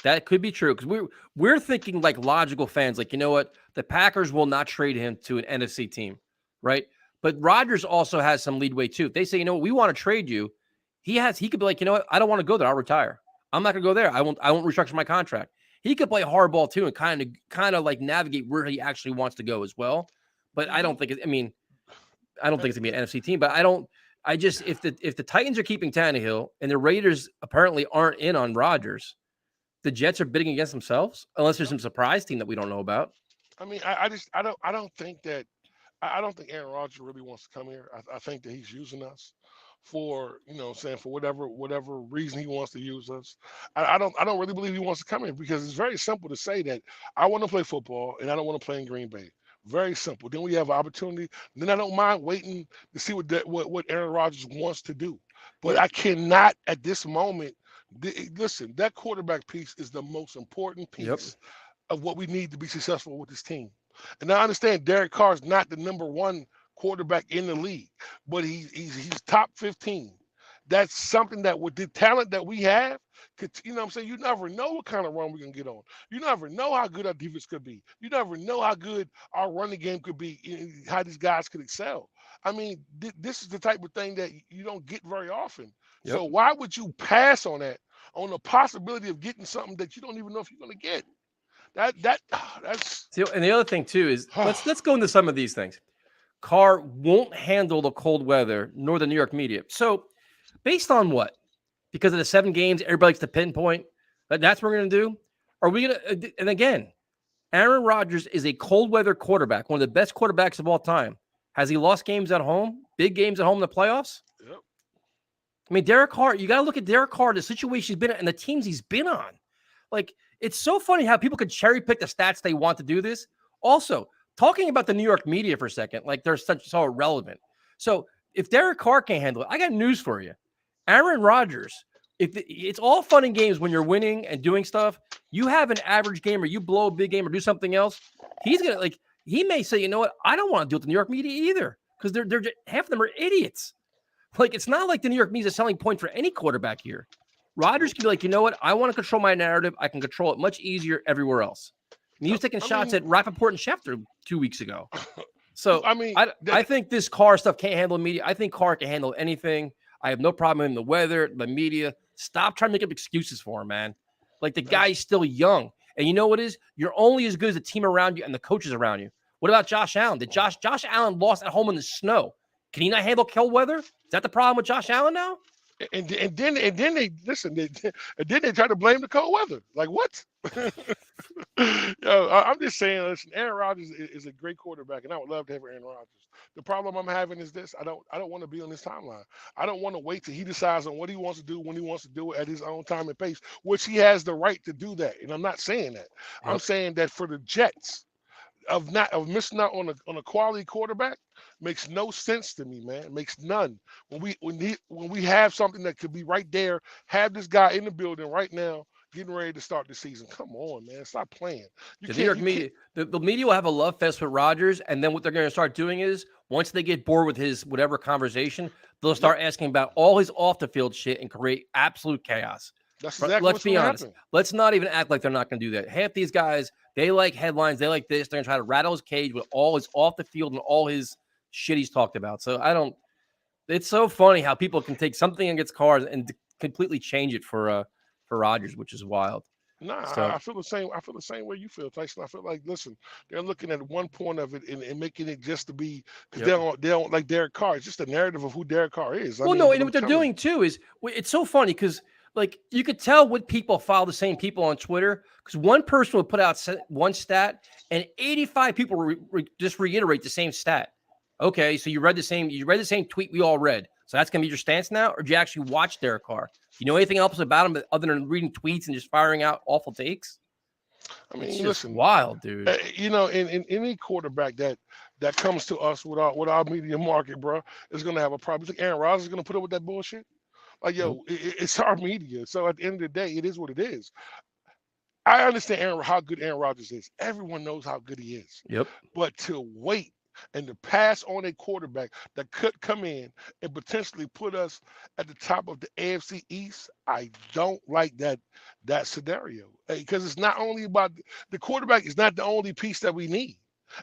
that could be true because we're thinking like logical fans, like, you know what, the Packers will not trade him to an NFC team, right? But Rodgers also has some leadway too. If they say, you know what, we want to trade you, he could be like, you know what, I don't want to go there. I'll retire. I'm not gonna go there. I won't restructure my contract. He could play hardball too and kind of like navigate where he actually wants to go as well. But I don't think it's gonna be an NFC team. But if the Titans are keeping Tannehill and the Raiders apparently aren't in on Rodgers, the Jets are bidding against themselves, unless there's some surprise team that we don't know about. I mean, I don't think that I don't think Aaron Rodgers really wants to come here. I think that he's using us for, saying, for whatever reason he wants to use us. I don't really believe he wants to come here because it's very simple to say that I want to play football and I don't want to play in Green Bay. Very simple. Then we have an opportunity. Then I don't mind waiting to see what Aaron Rodgers wants to do. But Yeah. I cannot at this moment. Listen, that quarterback piece is the most important Yep. piece of what we need to be successful with this team. And I understand Derek Carr is not the number one quarterback in the league, but he's top 15. That's something that with the talent that we have, what I'm saying? You never know what kind of run we're gonna get on. You never know how good our defense could be. You never know how good our running game could be, how these guys could excel. I mean, this is the type of thing that you don't get very often. Yep. So why would you pass on that, on the possibility of getting something that you don't even know if you're gonna get? That's See, and the other thing too is let's go into some of these things. Carr won't handle the cold weather, nor the New York media. So, based on what? Because of the 7 games, everybody likes to pinpoint that's what we're going to do. Are we going to? And again, Aaron Rodgers is a cold weather quarterback, one of the best quarterbacks of all time. Has he lost games at home, big games at home in the playoffs? Yep. I mean, Derek Carr. You got to look at Derek Carr, the situation he's been in, and the teams he's been on. Like, it's so funny how people could cherry pick the stats they want to do this. Also, talking about the New York media for a second, like they're so irrelevant. So if Derek Carr can't handle it, I got news for you. Aaron Rodgers, it's all fun and games when you're winning and doing stuff. You have an average game or you blow a big game or do something else. He's going to he may say, you know what? I don't want to deal with the New York media either because they're half of them are idiots. Like, it's not like the New York media is a selling point for any quarterback here. Rodgers can be like, you know what? I want to control my narrative. I can control it much easier everywhere else. And he was taking shots at Rappaport and Schefter 2 weeks ago. So, I think this Carr stuff can't handle media. I think Carr can handle anything. I have no problem in the weather, the media. Stop trying to make up excuses for him, man. Like, the guy's still young. And you know what is? You're only as good as the team around you and the coaches around you. What about Josh Allen? Did Josh Allen lost at home in the snow? Can he not handle cold weather? Is that the problem with Josh Allen now? And then they listen. And then they try to blame the cold weather. Like, what? I'm just saying. Listen, Aaron Rodgers is a great quarterback, and I would love to have Aaron Rodgers. The problem I'm having is this: I don't want to be on this timeline. I don't want to wait till he decides on what he wants to do when he wants to do it at his own time and pace, which he has the right to do that. And I'm not saying that. Yep. I'm saying that for the Jets, of missing out on a quality quarterback makes no sense to me, man. It makes none. When we have something that could be right there, have this guy in the building right now, getting ready to start the season. Come on, man. Stop playing. The New York media, the media will have a love fest with Rodgers, and then what they're going to start doing is once they get bored with his whatever conversation, they'll start asking about all his off the field shit and create absolute chaos. That's exactly Let's be honest. Let's not even act like they're not going to do that. Half these guys, they like headlines. They like this. They're going to try to rattle his cage with all his off the field and all his shit he's talked about. So it's so funny how people can take something against Carr and completely change it for Rodgers, which is wild. Nah, So, I feel the same. I feel the same way you feel, Tyson. I feel like, listen, they're looking at one point of it and making it just to be because they don't like Derek Carr. It's just a narrative of who Derek Carr is. And what they're doing too is it's so funny because like you could tell what people follow the same people on Twitter because one person would put out one stat and 85 people just reiterate the same stat. Okay, so you read the same tweet we all read. So that's gonna be your stance now, or do you actually watch Derek Carr? Do you know anything else about him other than reading tweets and just firing out awful takes? I mean, it's listen, wild, dude. In any quarterback that comes to us with our media market, bro, is gonna have a problem. You think Aaron Rodgers is gonna put up with that bullshit? Like, yo, it's our media. So at the end of the day, it is what it is. I understand how good Aaron Rodgers is. Everyone knows how good he is. Yep. But to wait and to pass on a quarterback that could come in and potentially put us at the top of the AFC East, I don't like that scenario. Because it's not only about the quarterback is not the only piece that we need.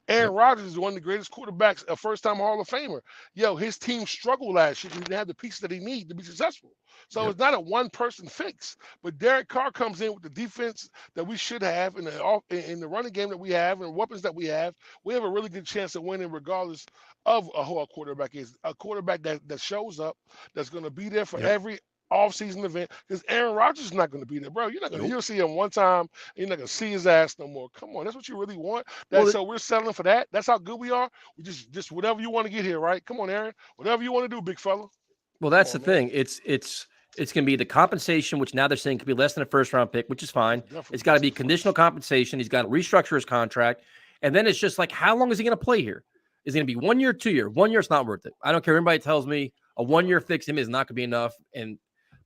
Aaron Rodgers is one of the greatest quarterbacks, a first-time Hall of Famer. Yo, his team struggled last year. He didn't have the pieces that he needs to be successful. So it's not a one-person fix. But Derek Carr comes in with the defense that we should have in the running game that we have and weapons that we have. We have a really good chance of winning regardless of who our quarterback is. A quarterback that shows up, that's going to be there for every off-season event because Aaron Rodgers is not going to be there, bro. You're not going to. You'll see him one time. You're not going to see his ass no more. Come on, that's what you really want. So we're settling for that. That's how good we are. We just whatever you want to get here, right? Come on, Aaron. Whatever you want to do, big fella. Well, that's the thing. It's going to be the compensation, which now they're saying could be less than a first-round pick, which is fine. It's got to be conditional compensation. He's got to restructure his contract. And then it's just like, how long is he going to play here? Is it going to be 1 year, 2 year? 1 year, it's not worth it. I don't care. Everybody tells me a 1 year fix him is not going to be enough.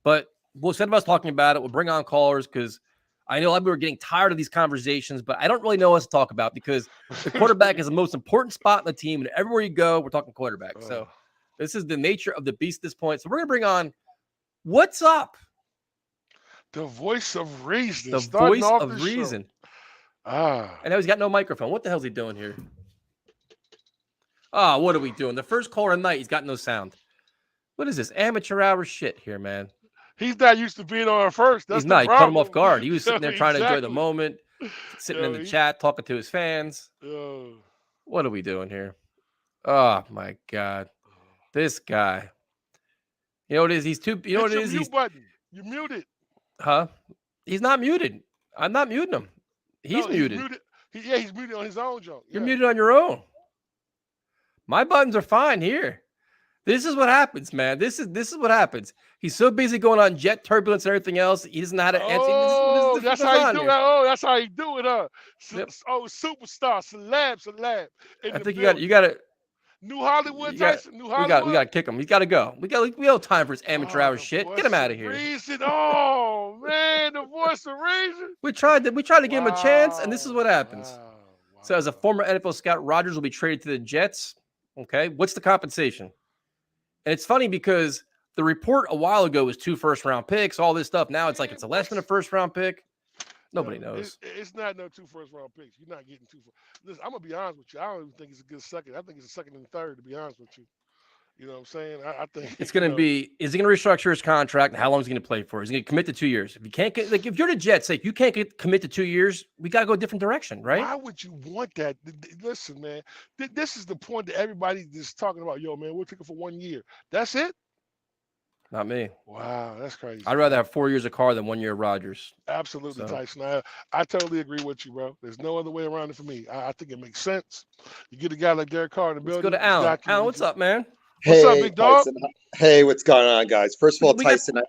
But instead of us talking about it, we'll bring on callers because I know a lot of people are getting tired of these conversations, but I don't really know what to talk about because the quarterback is the most important spot in the team. And everywhere you go, we're talking quarterback. So this is the nature of the beast at this point. So we're going to bring on What's Up? The voice of reason. The voice of reason. I know he's got no microphone. What the hell's he doing here? What are we doing? The first caller of the night, he's got no sound. What is this? Amateur hour shit here, man. He's not used to being on first. That's he's not. He caught him off guard. He was sitting there trying to enjoy the Exactly. moment, sitting in the chat, talking to his fans. What are we doing here? Oh, my God. This guy. You know what it is? He's too. You know what it is? Mute button. You're muted. Huh? He's not muted. I'm not muting him. He's muted. He's muted on his own junk. You're muted on your own. My buttons are fine here. This is what happens, man. This is what happens. He's so busy going on jet turbulence and everything else. He doesn't know how to answer. That's how you do it. Oh, that's how you do it, huh? Yep. Superstar, celeb. I think you got to. New Hollywood, Tyson. New Hollywood. We got to kick him. He's got to go. We don't have time for his amateur hour shit. Get him out of here. Reason. Oh man, the voice of reason. We tried to give him a chance, and this is what happens. Wow. So, as a former NFL scout, Rodgers will be traded to the Jets. Okay, what's the compensation? And it's funny because the report a while ago was 2 first-round picks, all this stuff. Now it's like it's a less than a first-round pick. Nobody knows. It's not no 2 first-round picks. You're not getting 2. Listen, I'm gonna be honest with you. I don't even think it's a good second. I think it's a second and third. To be honest with you, you know what I'm saying? I think it's going to be. Is he going to restructure his contract? And how long is he going to play for? Is he going to commit to 2 years? If you can't get, like, if you're the Jets, like you can't commit to 2 years, we got to go a different direction, right? Why would you want that? Listen, man. This is the point that everybody is talking about. Yo, man, we'll take it for 1 year. That's it. Not me. Wow, that's crazy. I'd rather have 4 years of Carr than 1 year of Rodgers. Absolutely, So. Tyson. I totally agree with you, bro. There's no other way around it for me. I think it makes sense. You get a guy like Derek Carr in the Let's building. go to Alan. Alan, what's up, man? What's up, big dog? Tyson. Hey, what's going on, guys? First of all, Tyson,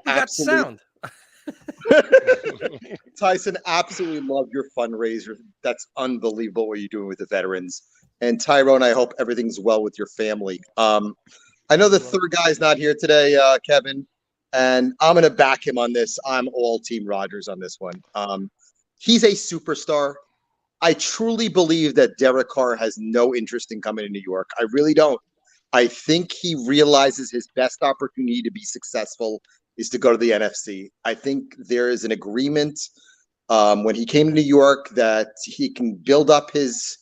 Tyson, absolutely love your fundraiser. That's unbelievable what you're doing with the veterans. And Tyrone, I hope everything's well with your family. I know the third guy's not here today, Kevin, and I'm going to back him on this. I'm all Team Rodgers on this one. He's a superstar. I truly believe that Derek Carr has no interest in coming to New York. I really don't. I think he realizes his best opportunity to be successful is to go to the NFC. I think there is an agreement when he came to New York that he can build up his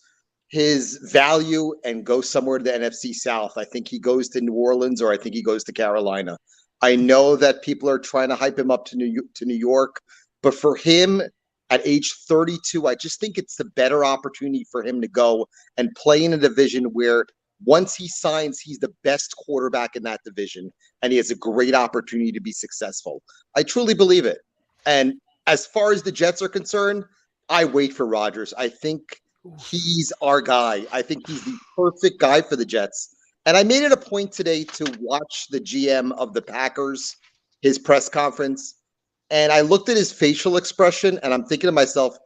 value and go somewhere to the NFC South. I think he goes to New Orleans or I think he goes to Carolina. I know that people are trying to hype him up to New York, but for him at age 32, I just think it's the better opportunity for him to go and play in a division where once he signs, he's the best quarterback in that division, and he has a great opportunity to be successful. I truly believe it. And as far as the Jets are concerned, I wait for Rodgers. I think he's our guy. I think he's the perfect guy for the Jets. And I made it a point today to watch the GM of the Packers, his press conference, and I looked at his facial expression, and I'm thinking to myself,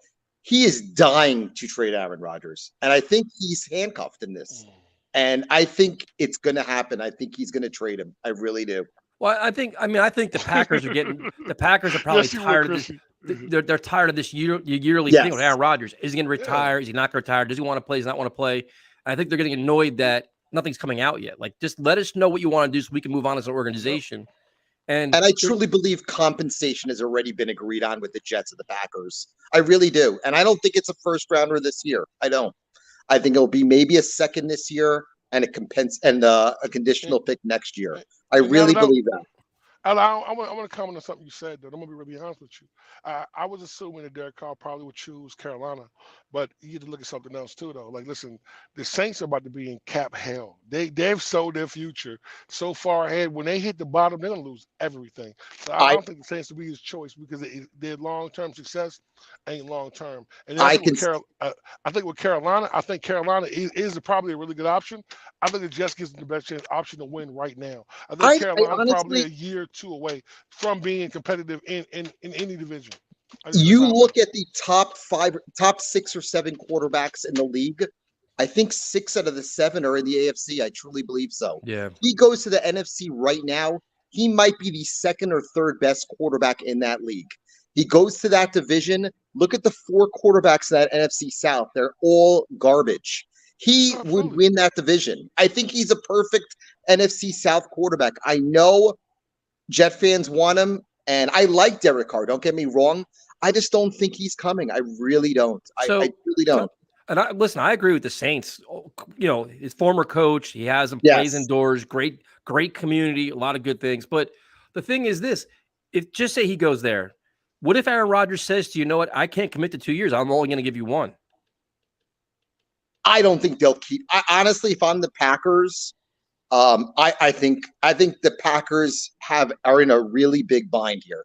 he is dying to trade Aaron Rodgers. And I think he's handcuffed in this. And I think it's going to happen. I think he's going to trade him. I really do. Well, I think the Packers are probably tired of this. They're tired of this yearly thing with Aaron Rodgers. Is he going to retire? Is he not going to retire? Does he want to play? Does he not want to play? And I think they're getting annoyed that nothing's coming out yet. Like, just let us know what you want to do so we can move on as an organization. And I truly believe compensation has already been agreed on with the Jets and the Packers. I really do. And I don't think it's a first rounder this year. I don't. I think it'll be maybe a second this year and a conditional pick next year. I really believe that. I want to comment on something you said, though. I'm going to be really honest with you. I was assuming that Derek Carr probably would choose Carolina, but you get to look at something else, too, though. Like, listen, the Saints are about to be in cap hell. They've sold their future so far ahead. When they hit the bottom, they're going to lose everything. So I I don't think the Saints will be his choice because their long-term success ain't long-term. And then I can I think with Carolina, I think Carolina is probably a really good option. I think the Jets gives them the best chance option to win right now. I think I Carolina's probably honestly, a year or two away from being competitive in any division. That's you how I feel. look at the top 6 or 7 quarterbacks in the league. I think 6 out of the 7 are in the AFC. I truly believe so. Yeah. He goes to the NFC right now. He might be the second or third best quarterback in that league. He goes to that division. Look at the 4 quarterbacks in that NFC South. They're all garbage. He would Absolutely. win that division. I think he's a perfect NFC South quarterback. I know Jet fans want him, and I like Derek Carr. Don't get me wrong. I just don't think he's coming. I really don't. I So, really don't. and listen, I agree with the Saints. You know, his former coach, he has him, plays Yes. indoors, great community, a lot of good things. But the thing is this, if just say he goes there, what if Aaron Rodgers says to you, know what, I can't commit to 2 years. I'm only going to give you 1. I don't think they'll keep. Honestly, if I'm the Packers, I think the Packers are in a really big bind here.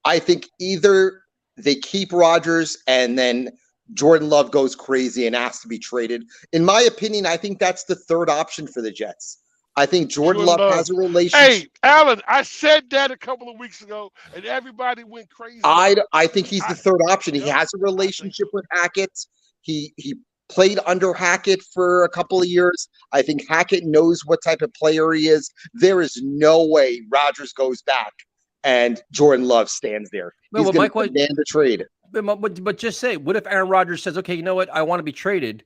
I think either they keep Rodgers and then Jordan Love goes crazy and asks to be traded. In my opinion, I think that's the third option for the Jets. I think Jordan Love has a relationship. Hey, Alan, I said that a couple of weeks ago, and everybody went crazy. I think he's the third option. He Yep, has a relationship with Hackett. He played under Hackett for a couple of years. I think Hackett knows what type of player he is. There is no way Rodgers goes back and Jordan Love stands there. He's going to demand the trade. But just say, what if Aaron Rodgers says, okay, you know what, I want to be traded,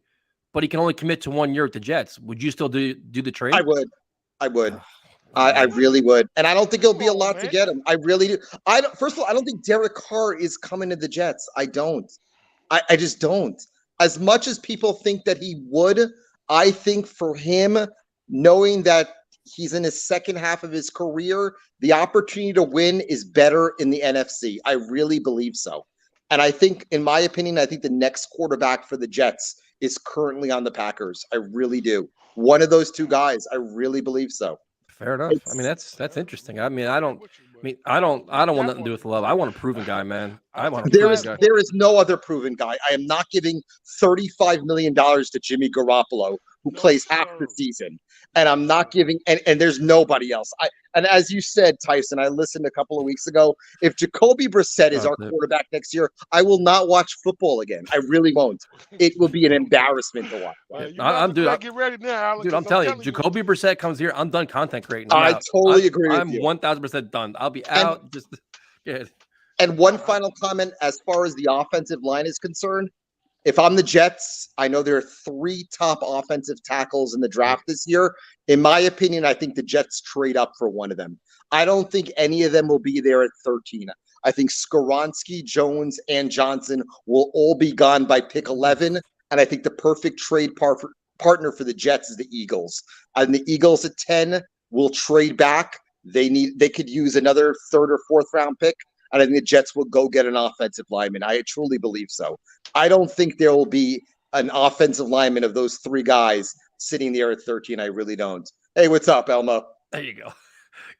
but he can only commit to 1 year with the Jets. Would you still do the trade? I would. I really would. And I don't think it'll be a lot to get him. I really do. First of all, I don't think Derek Carr is coming to the Jets. I don't. I just don't. As much as people think that he would, I think for him, knowing that he's in his second half of his career, the opportunity to win is better in the NFC. I really believe so. And I think, in my opinion, I think the next quarterback for the Jets is currently on the Packers. I really do. One of those 2 guys. I really believe so. Fair enough. I mean, that's interesting. I mean, I don't want nothing to do with Love. I want a proven guy, man. There is no other proven guy. I am not giving $35 million to Jimmy Garoppolo, who plays half the season. And I'm not giving and there's nobody else. And as you said, Tyson, I listened a couple of weeks ago. If Jacoby Brissett is our quarterback next year, I will not watch football again. I really won't. It will be an embarrassment to watch. Get ready now, Alex. Dude, I'm telling you, Jacoby Brissett comes here, I'm done content creating. I totally agree with you. I'm 1,000% done. I'll be out. And one final comment as far as the offensive line is concerned. If I'm the Jets, I know there are 3 top offensive tackles in the draft this year. In my opinion, I think the Jets trade up for one of them. I don't think any of them will be there at 13. I think Skoronski, Jones, and Johnson will all be gone by pick 11. And I think the perfect trade partner for the Jets is the Eagles. And the Eagles at 10 will trade back. They could use another 3rd or 4th round pick. And I think the Jets will go get an offensive lineman. I truly believe so. I don't think there will be an offensive lineman of those 3 guys sitting there at 13. I really don't. Hey, what's up, Elmo? There you go.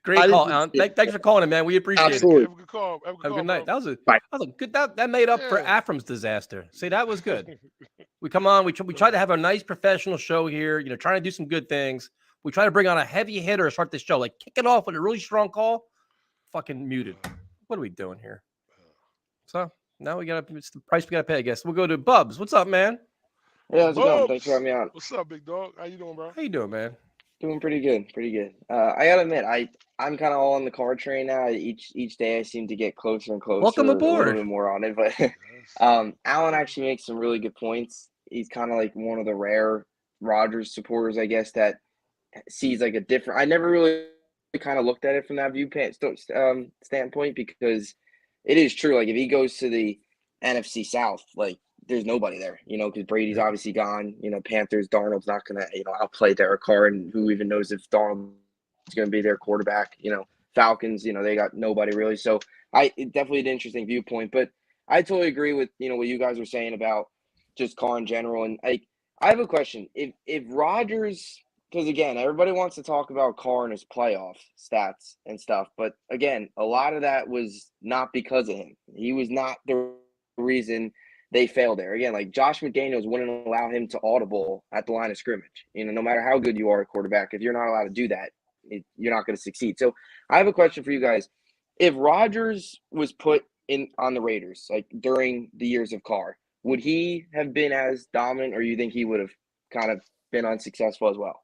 Great call, Alan. Thanks for calling it, man. We appreciate it. Have a good call. Have a good night. That was a good. That made up for Afram's disaster. See, that was good. We come on. We try to have a nice professional show here. You know, trying to do some good things. We try to bring on a heavy hitter to start this show. Like kick it off with a really strong call. Fucking muted. What are we doing here? So now it's the price we gotta pay, I guess. We'll go to Bubs. What's up, man? Yeah, how's it going? Thanks for having me on. What's up, big dog? How you doing, bro? How you doing, man? Doing pretty good. I gotta admit, I'm kind of all on the car train now. Each day I seem to get closer and closer. Welcome aboard. A little bit more on it, but Alan actually makes some really good points. He's kind of like one of the rare Rodgers supporters, I guess, that sees like a different. I never really kind of looked at it from that viewpoint standpoint, because it is true. Like if he goes to the NFC South, like there's nobody there, because Brady's obviously gone. Panthers, Darnold's not gonna outplay Derek Carr, and who even knows if Darnold is gonna be their quarterback, Falcons, they got nobody really. So definitely an interesting viewpoint. But I totally agree with what you guys were saying about just Carr in general. And I have a question. If Rodgers, because again, everybody wants to talk about Carr and his playoff stats and stuff, but again, a lot of that was not because of him. He was not the reason they failed there. Again, like Josh McDaniels wouldn't allow him to audible at the line of scrimmage. No matter how good you are at quarterback, if you're not allowed to do that, you're not going to succeed. So I have a question for you guys. If Rodgers was put on the Raiders, like during the years of Carr, would he have been as dominant, or you think he would have kind of been unsuccessful as well?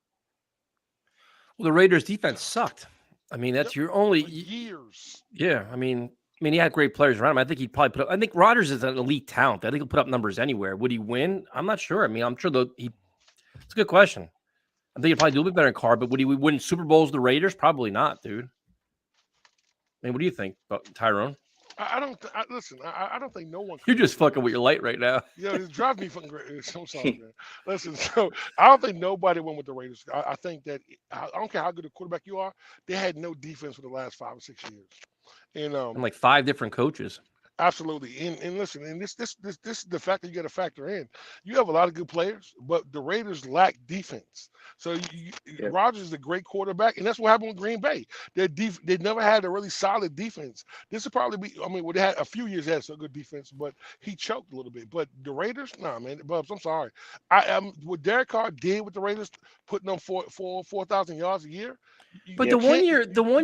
Well, the Raiders defense sucked. I mean, that's your only years. Yeah, I mean, he had great players around him. I think he'd probably put up. I think Rodgers is an elite talent. I think he'll put up numbers anywhere. Would he win? I'm not sure. I mean, I'm sure it's a good question. I think he'd probably do a bit better in Carr, but would he win Super Bowls with the Raiders? Probably not, dude. I mean, what do you think, Tyrone? I don't think no one. You're just fucking with your light right now. Yeah, it drives me fucking great. I'm sorry, man. Listen, so I don't think nobody went with the Raiders. I think that I don't care how good a quarterback you are, they had no defense for the last 5 or 6 years, and like 5 different coaches. Absolutely, and listen, and this is the factor you got to factor in. You have a lot of good players, but the Raiders lack defense. So Rodgers is a great quarterback, and that's what happened with Green Bay. They never had a really solid defense. This would probably be. I mean, they had a few years they had some good defense, but he choked a little bit. But the Raiders, nah, man, Bubs, I'm sorry. What Derek Carr did with the Raiders, putting them 4,000 yards a year. But the one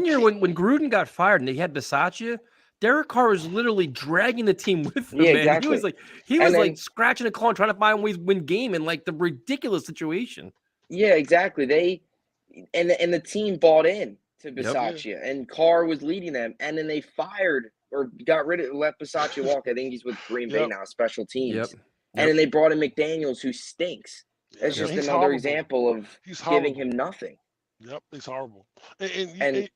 year when Gruden got fired and they had Bisaccia, Derek Carr was literally dragging the team with him, man. Exactly. He was like scratching a claw and trying to find ways to win game in like the ridiculous situation. Yeah, exactly. The team bought in to Bisaccia, and Carr was leading them, and then they fired or let Bisaccia walk. I think he's with Green Bay now, special teams. And then they brought in McDaniels, who stinks. That's just another example of giving him nothing. Yep, he's horrible. And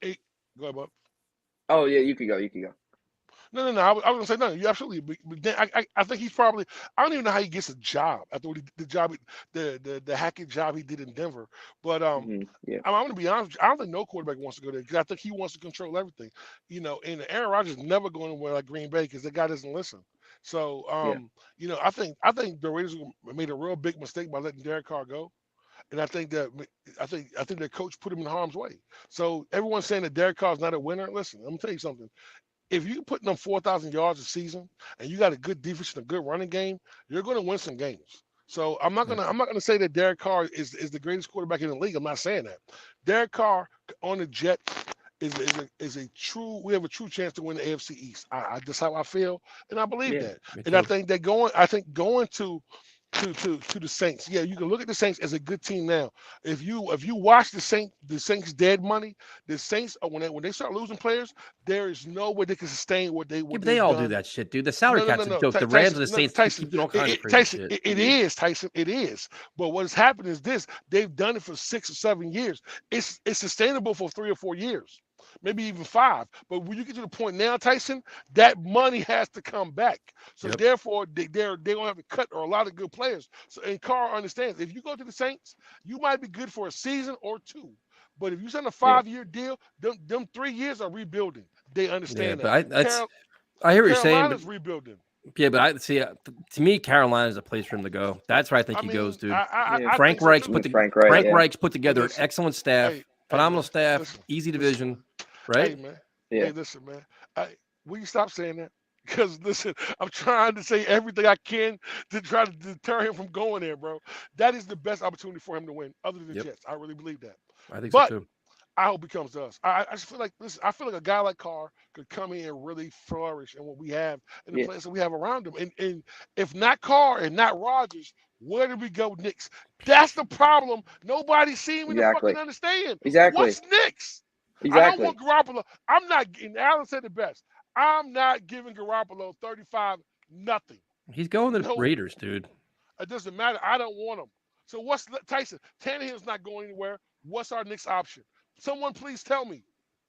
go ahead, Bob. Oh yeah, you could go. No. I was gonna say no. You absolutely. I think he's probably. I don't even know how he gets a job after the Hackett job he did in Denver. But I'm gonna be honest. I don't think no quarterback wants to go there because I think he wants to control everything. And Aaron Rodgers is never going anywhere like Green Bay because the guy doesn't listen. So I think the Raiders made a real big mistake by letting Derek Carr go. And I think their coach put him in harm's way. So everyone's saying that Derek Carr is not a winner. Listen, I'm gonna tell you something. If you put them 4,000 yards a season and you got a good defense and a good running game, you're going to win some games. So I'm not gonna say that Derek Carr is the greatest quarterback in the league. I'm not saying that. Derek Carr on the Jets is a true. We have a true chance to win the AFC East. That's how I feel, and I believe that. And I think that going to the Saints. Yeah, you can look at the Saints as a good team now. If you watch the Saints dead money, the Saints when they start losing players, there is no way they can sustain what they. They all do that shit, dude. The salary cap's a joke. The Rams and the Saints keep doing all kinds of crazy shit. It is, Tyson. It is. But what has happened is this: they've done it for 6 or 7 years. It's sustainable for 3 or 4 years. Maybe even 5. But when you get to the point now, Tyson, that money has to come back. So therefore, they're going to have to cut a lot of good players. So and Carr understands if you go to the Saints, you might be good for a season or 2. But if you sign a 5-year deal, them 3 years are rebuilding. They understand that. I hear what you're saying. Carolina's rebuilding. Yeah, but I see. To me, Carolina is a place for him to go. That's where I think he goes, dude. Frank Reich's put together an excellent staff, phenomenal staff, easy division. Right? Hey, man. Yeah. Hey, listen, man. Will you stop saying that? Because, listen, I'm trying to say everything I can to try to deter him from going there, bro. That is the best opportunity for him to win, other than the Jets. I really believe that. I think so, too. I hope he comes to us. I just feel like, listen, I feel like a guy like Carr could come in and really flourish in what we have and the players that we have around him. And if not Carr and not Rodgers, where do we go next? That's the problem. Nobody seems to fucking understand. Exactly. What's next? Exactly. I don't want Garoppolo. I'm not. And Allen said it best. I'm not giving Garoppolo 35 nothing. He's going to the Raiders, dude. It doesn't matter. I don't want him. So what's Tyson? Tannehill's not going anywhere. What's our next option? Someone please tell me.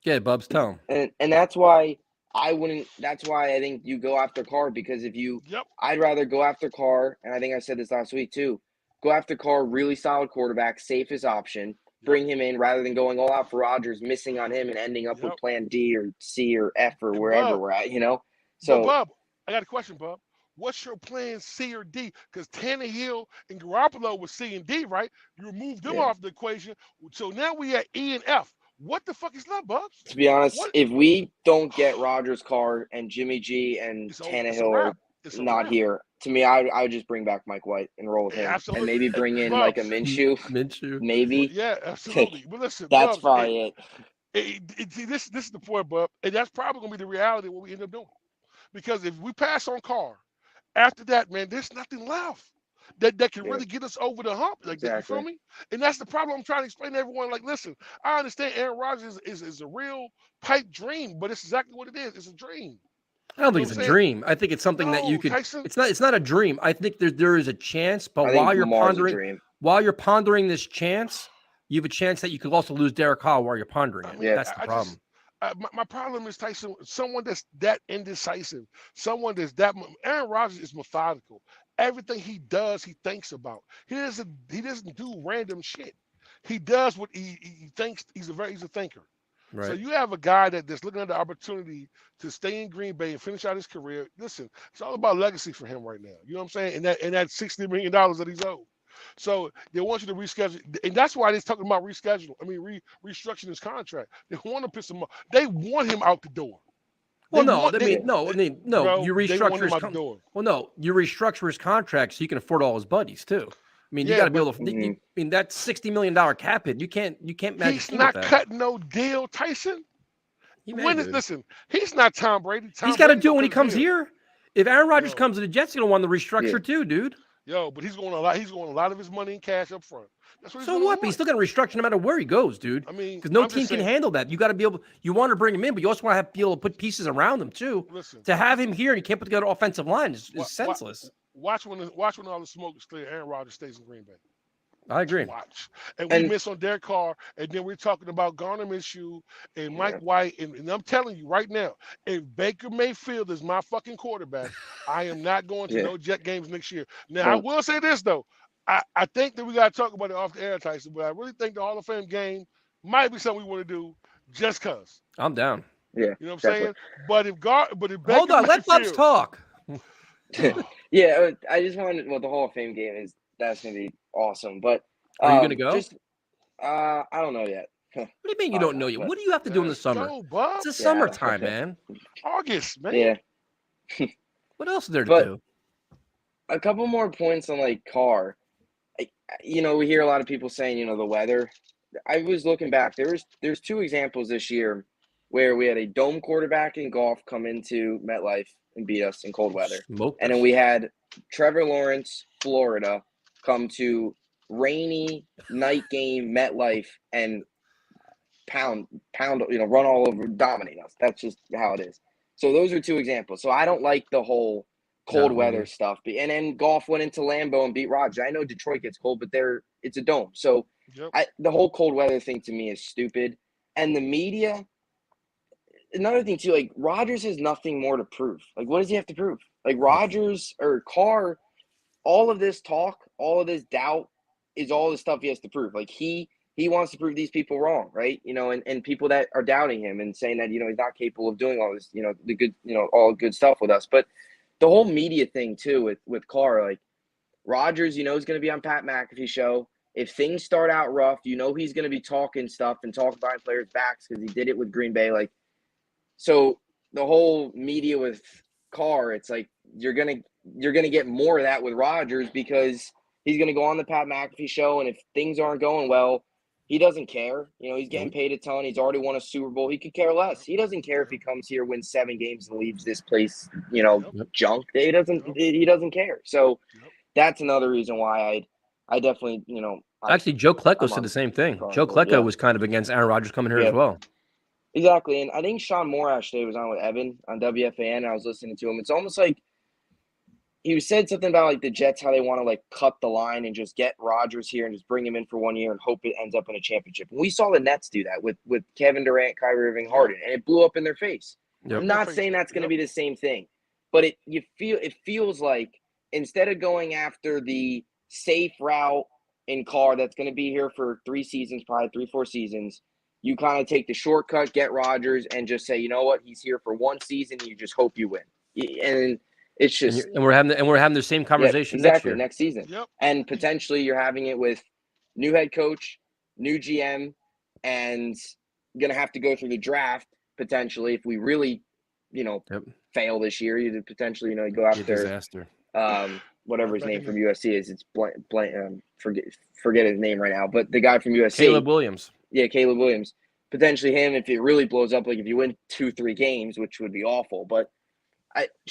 Yeah, Bubs, tell him. And that's why I wouldn't. That's why I think you go after Carr because if you, I'd rather go after Carr. And I think I said this last week too. Go after Carr, really solid quarterback, safest option. bring him in rather than going all out for Rodgers, missing on him and ending up with plan D or C or F or wherever we're at, So, Bub, I got a question, Bub. What's your plan C or D? Because Tannehill and Garoppolo was C and D, right? You removed them off the equation. So now we at E and F. What the fuck is left, Bubs? To be honest, if we don't get Rodgers, Carr, and Jimmy G and Tannehill are not here, to me, I would just bring back Mike White and roll with him. Absolutely. And maybe bring in like a Minshew. Maybe. Yeah, absolutely. But listen, that's Bubs, probably this is the point, Bub. And that's probably going to be the reality of what we end up doing. Because if we pass on Carr, after that, man, there's nothing left that can really get us over the hump. Like that, you feel me? And that's the problem I'm trying to explain to everyone. Like, listen, I understand Aaron Rodgers is a real pipe dream, but it's exactly what it is. It's a dream. I don't think it's a dream. I think it's something that you could. Tyson, it's not a dream. I think there is a chance, but while you're pondering this chance, you have a chance that you could also lose Derek Carr while you're pondering it. That's the problem. My problem is, Tyson, someone that's that indecisive, someone that's that. Aaron Rodgers is methodical. Everything he does, he thinks about. He doesn't do random shit. He does what he thinks. He's a thinker. Right. So you have a guy that's looking at the opportunity to stay in Green Bay and finish out his career. Listen, it's all about legacy for him right now. You know what I'm saying? And that $60 million that he's owed. So they want you to reschedule, and that's why they're talking about restructuring his contract. They want to piss him off. They want him out the door. You restructure his contract. Well, no, you restructure his contract so you can afford all his buddies too. I mean, you got to be able to. That $60 million cap hit, you can't. He's not cutting no deal, Tyson. Listen, he's not Tom Brady. He's got to do it when he comes here. If Aaron Rodgers comes to the Jets, he's gonna want the restructure too, dude. But he's going a lot of his money in cash up front. That's what so what? But he's still going to restructure no matter where he goes, dude. I mean, because no team can handle that. You got to be able. You want to bring him in, but you also want to be able to put pieces around him too. Listen, to have him here and you can't put together an offensive line is senseless. Watch when all the smoke is clear. Aaron Rodgers stays in Green Bay. I agree. Watch. And we miss on Derek Carr, and then we're talking about Garner Minshew and Mike White. And I'm telling you right now, if Baker Mayfield is my fucking quarterback, I am not going to no Jet games next year. Now, I will say this, though. I think that we got to talk about it off the air, Tyson, but I really think the Hall of Fame game might be something we want to do just because. I'm down. Yeah. You know what I'm saying? But if Baker Hold on, let Bubs talk. I just wanted the Hall of Fame game that's going to be awesome. But are you going to go? I don't know yet. What do you mean you don't know yet? What do you have to do in the summer? It's the summertime, man. August, man. Yeah. What else is there to do? A couple more points on Carr. We hear a lot of people saying, the weather. I was looking back. There's two examples this year where we had a dome quarterback in golf come into MetLife and beat us in cold weather. And then we had Trevor Lawrence, Florida, come to rainy night game MetLife and pound, run all over, dominate us. That's just how it is. So those are two examples. So I don't like the whole cold weather stuff. And then golf went into Lambeau and beat Rodgers. I know Detroit gets cold, but it's a dome. So the whole cold weather thing to me is stupid. And the media, another thing too, Rodgers has nothing more to prove. What does he have to prove? Rodgers or Carr, all of this talk, all of this doubt is all the stuff he has to prove. He wants to prove these people wrong, right? And people that are doubting him and saying that, he's not capable of doing all this, the good, all good stuff with us. But the whole media thing too with Carr, Rodgers, is going to be on Pat McAfee's show. If things start out rough, he's going to be talking stuff and talking behind players' backs because he did it with Green Bay. So the whole media with Carr, it's you're gonna get more of that with Rodgers because he's gonna go on the Pat McAfee show, and if things aren't going well, he doesn't care. He's getting paid a ton. He's already won a Super Bowl. He could care less. He doesn't care if he comes here, wins 7 games, and leaves this place, junk. He doesn't care. So that's another reason why I definitely, Actually, Joe Klecko said the same thing. Joe Klecko was kind of against Aaron Rodgers coming here as well. Exactly. And I think Sean Morash today was on with Evan on WFAN, and I was listening to him. It's almost like he said something about the Jets, how they want to cut the line and just get Rodgers here and just bring him in for 1 year and hope it ends up in a championship. And we saw the Nets do that with Kevin Durant, Kyrie Irving, Harden, and it blew up in their face. Yep. I'm not saying that's going to be the same thing, but it feels like instead of going after the safe route, in Carr that's going to be here for 3 seasons, probably 3-4 seasons. You kind of take the shortcut, get Rodgers, and just say, you know what, he's here for 1 season. You just hope you win, and it's just and we're having the same conversation exactly next season. Yep. And potentially you're having it with new head coach, new GM, and going to have to go through the draft potentially if we really, fail this year. You potentially, you go year. after Disaster. whatever his name from USC is. It's forget his name right now, but the guy from USC, Caleb Williams. Yeah, Caleb Williams. Potentially him if it really blows up, like if you win 2-3 games, which would be awful. But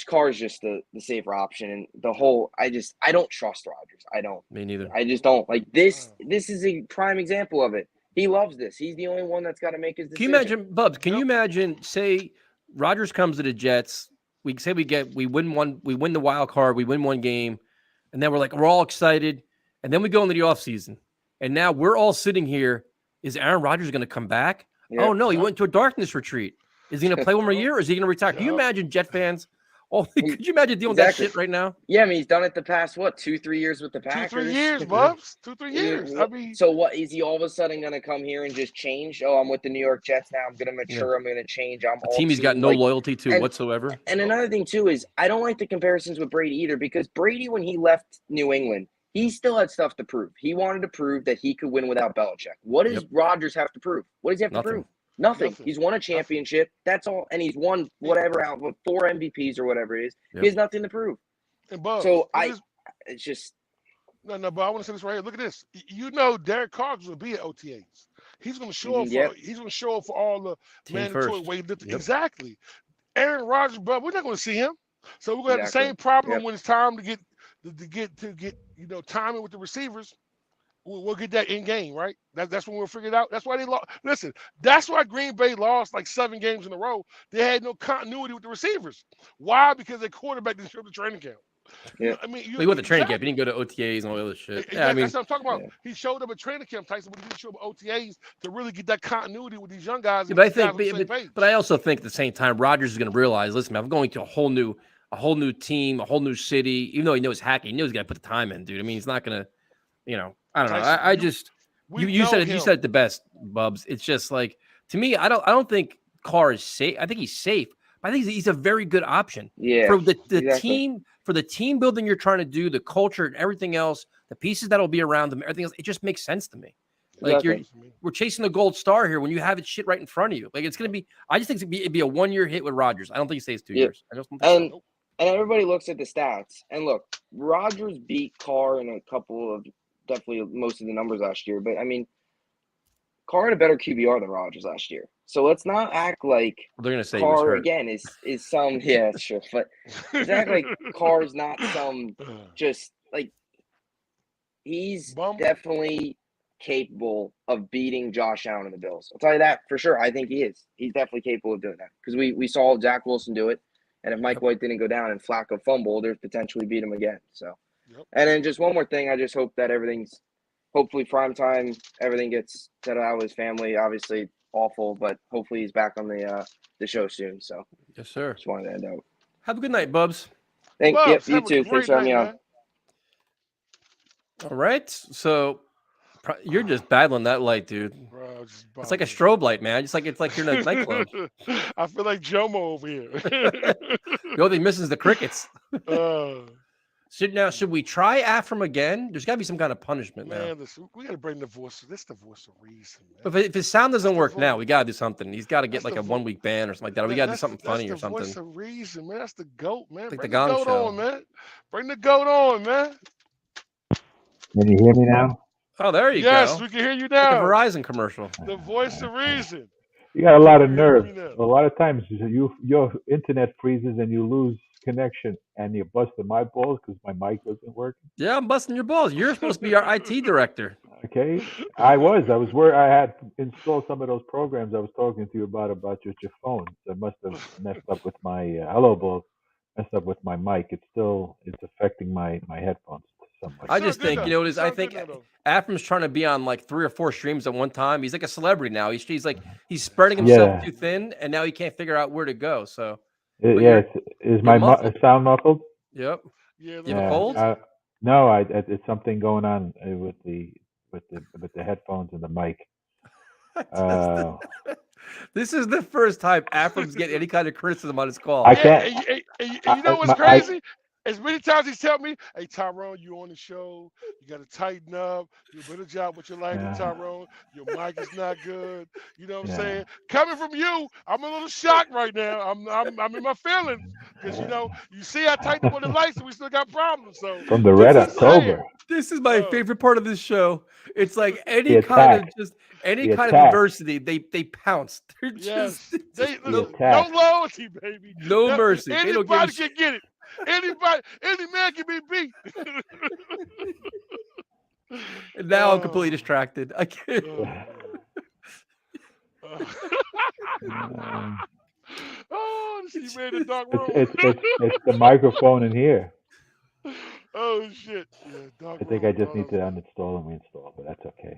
Carr is just the safer option, and I don't trust Rodgers. I don't. Me neither. I just don't like this. This is a prime example of it. He loves this. He's the only one that's got to make his decision. Can you imagine, Bubs? Can you imagine? Say Rodgers comes to the Jets. We win the wild card. We win 1 game, and then we're all excited, and then we go into the offseason, and now we're all sitting here. Is Aaron Rodgers going to come back? Yeah. Oh no, he went to a darkness retreat. Is he going to play 1 more year, or is he going to retire? Can you imagine Jet fans? Oh, could you imagine dealing with that shit right now? Yeah, I mean, he's done it the past 2-3 years with the Packers. 2-3 years, Bubs. 2-3 years. I mean, so what is he all of a sudden going to come here and just change? Oh, I'm with the New York Jets now. I'm going to mature. Yeah. I'm going to change. I'm a team he's got no loyalty to whatsoever. And another thing too is I don't like the comparisons with Brady either, because Brady, when he left New England, he still had stuff to prove. He wanted to prove that he could win without Belichick. What does Rodgers have to prove? What does he have to prove? Nothing. He's won a championship. That's all. And he's won whatever out with 4 MVPs or whatever it is. He has nothing to prove. And Bubs, so it's just. No, but I want to say this right here. Look at this. Derek Carr will be at OTAs. He's going to show up he's going to show up for all the mandatory weightlifting. Exactly. Aaron Rodgers, Bub, we're not going to see him. So we're going to have the same problem when it's time to get timing with the receivers. We'll get that in game, right? That's when we'll figure it out. That's why they lost. Listen, that's why Green Bay lost like 7 games in a row. They had no continuity with the receivers. Why? Because their quarterback didn't show up to training camp. Yeah. I mean, he went to training camp. He didn't go to OTAs and all the other shit. Yeah, I mean, that's what I'm talking about. Yeah. He showed up at training camp, Tyson, but he didn't show up at OTAs to really get that continuity with these young guys. Yeah, but I also think at the same time, Rodgers is going to realize, listen, man, I'm going to a whole new team, a whole new city. Even though he knows hacking, he knows he's got to put the time in, dude. I mean, he's not going to, I don't know. I just you said it. You said it the best, Bubs. It's just like, to me, I don't think Carr is safe. I think he's safe. But I think he's a very good option. Yeah. For the team, for the team building you're trying to do, the culture and everything else, the pieces that'll be around them, everything else, it just makes sense to me. Like we're chasing the gold star here when you have it shit right in front of you. Like it's gonna be. I just think it'd be a 1-year hit with Rodgers. I don't think he stays 2 years. I just don't think so. And everybody looks at the stats and look, Rodgers beat Carr in a couple of. Definitely most of the numbers last year, but I mean, Carr had a better QBR than Rodgers last year. So let's not act like they're going to say Carr again is some sure, but let's act like Carr's not some just like he's definitely capable of beating Josh Allen and the Bills. I'll tell you that for sure. I think he is. He's definitely capable of doing that because we saw Zach Wilson do it, and if Mike White didn't go down and Flacco fumble, there's potentially beat him again. So. And then just one more thing, I just hope that everything's hopefully prime time, everything gets settled out with his family. Obviously awful, but hopefully he's back on the show soon. So yes, sir. Just wanted to end out. Have a good night, Bubs. You too. Thanks for having me on. All right. So you're just battling that light, dude. Bro, it's like a strobe light, man. It's like you're in a nightclub. I feel like Jomo over here. The only thing missing is the crickets. Should we try Afram again? There's got to be some kind of punishment now. Listen, we got to bring the voice. This is the voice of reason, man. But if his sound doesn't work now, we got to do something. He's got to get like a 1-week ban or something like that. Or we got to do something funny or something. That's the voice of reason, man. That's the GOAT, man. Like bring the GOAT show. On, man. Bring the GOAT on, man. Can you hear me now? Oh, there you go. Yes, we can hear you now. Like a Verizon commercial. The voice of reason. You got a lot of nerve. A lot of times your internet freezes and you lose connection, and you're busting my balls because my mic wasn't working. Yeah, I'm busting your balls. You're supposed to be our IT director. Okay, I was where I had installed some of those programs I was talking to you about your phone. So I must have messed up with my hello balls. Messed up with my mic. It's affecting my headphones somewhat. I just think it is. I think Afram's trying to be on like 3 or 4 streams at one time. He's like a celebrity now. He's spreading himself too thin, and now he can't figure out where to go. So. Is my sound muffled? Yep. Yeah. You have a cold? No, it's something going on with the the headphones and the mic. Uh, This is the first time Afram's getting any kind of criticism on his call. I can't. And you know what's crazy? As many times he's telling me, "Hey Tyrone, you on the show? You got to tighten up. Do a better job with your lighting, Yeah. Tyrone. Your mic is not good. You know what I'm Yeah. saying? Coming from you, I'm a little shocked right now. I'm in my feelings because you see I tightened up on the lights and we still got problems. So From the Red just saying. October. This is my favorite part of this show. It's like any The kind of attack. just any The kind of attack. adversity, they pounce. They're Yes, just no attack. loyalty, baby. no mercy. They don't give a Anybody shit. can get it. Any man can be beat. And now I'm completely distracted. I can't. Oh, she made the dark room. It's the microphone in here. Oh shit! Yeah, dark I think room, I just need to dog. uninstall and reinstall, but that's okay.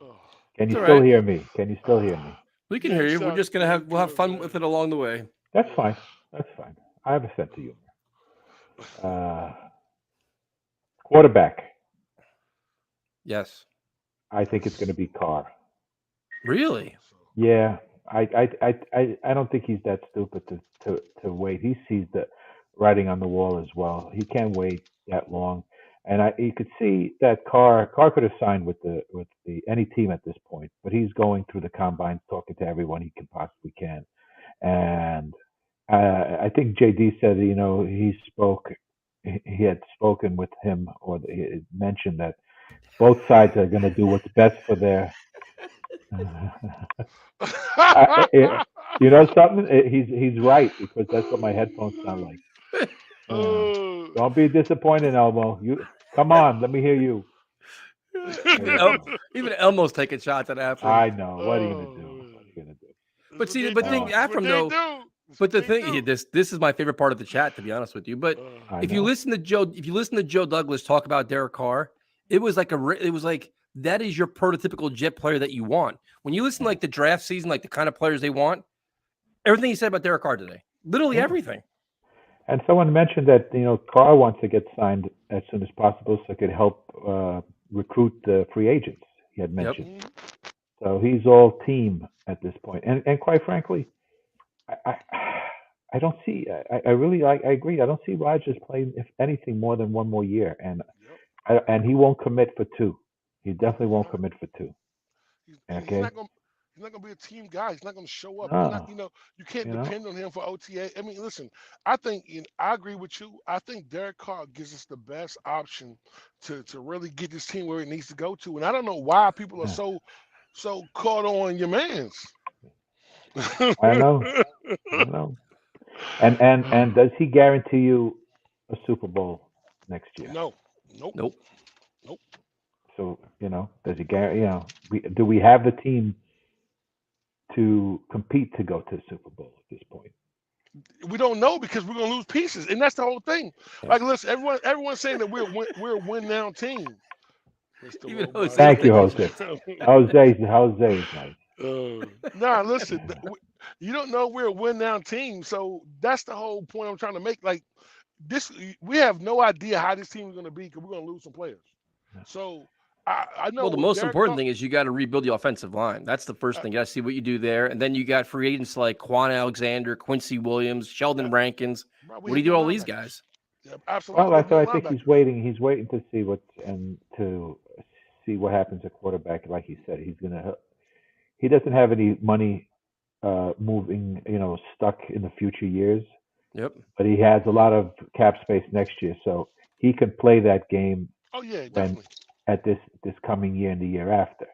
Oh. Can you It's all still right. hear me? Can you still hear me? We can Yeah, hear you you. We're sound just gonna really we'll have good, fun man. with it along the way. That's fine. That's fine. I have a sense of humor. Quarterback. Yes. I think it's going to be Carr. Really? Yeah, I don't think he's that stupid to wait. He sees the writing on the wall as well. He can't wait that long, and you could see that Carr could have signed with the any team at this point, but he's going through the combine, talking to everyone he can possibly can, and I think JD said he had spoken with him, or he had mentioned that both sides are going to do what's best for their. You know something? He's right, because that's what my headphones sound like. Oh. Don't be disappointed, Elmo. You come on, let me hear you. Even Elmo's taking shots at Afram. I know. What are you gonna do? What are you gonna do? But see, That's but what thing they do. That's Afram what though. they do. That's But what the they thing, do. this is my favorite part of the chat, to be honest with you. But I if you know. listen to Joe Douglas talk about Derek Carr, it was like that is your prototypical Jet player that you want. When you listen to like the draft season, like the kind of players they want, everything he said about Derek Carr today, literally Yeah. everything. And someone mentioned that Carr wants to get signed as soon as possible so it could help recruit the free agents. He had mentioned. So he's all team at this point. And quite frankly, I don't see. I really I agree. I don't see Rodgers playing, if anything, more than one more year, and he won't commit for two. He definitely won't commit for two. He's Okay. not gonna be a team guy. He's not gonna show up. No. You can't depend on him for OTA. I mean, listen, I think I agree with you. I think Derek Carr gives us the best option to really get this team where it needs to go to. And I don't know why people are so caught on your man's. I know. And does he guarantee you a Super Bowl next year? No. Nope. So does he guarantee? Do we have the team to compete to go to the Super Bowl at this point? We don't know, because we're gonna lose pieces, and that's the whole thing. Yeah. Like, listen, everyone's saying that we're a win now team. Thank you, Jose. Jose's nice. Nah, listen, you don't know we're a win now team, so that's the whole point I'm trying to make. Like this, we have no idea how this team is going to be, because we're going to lose some players. So I know. Well, the most important thing is you got to rebuild the offensive line. That's the first thing. You got to see what you do there, and then you got free agents like Quan Alexander, Quincy Williams, Sheldon Rankins. What do you do with all these guys? Yeah, absolutely. Well, I think he's waiting. He's waiting to see what happens at quarterback. Like he said, he doesn't have any money moving, stuck in the future years. Yep. But he has a lot of cap space next year, so he can play that game. Oh yeah, definitely. At this coming year and the year after.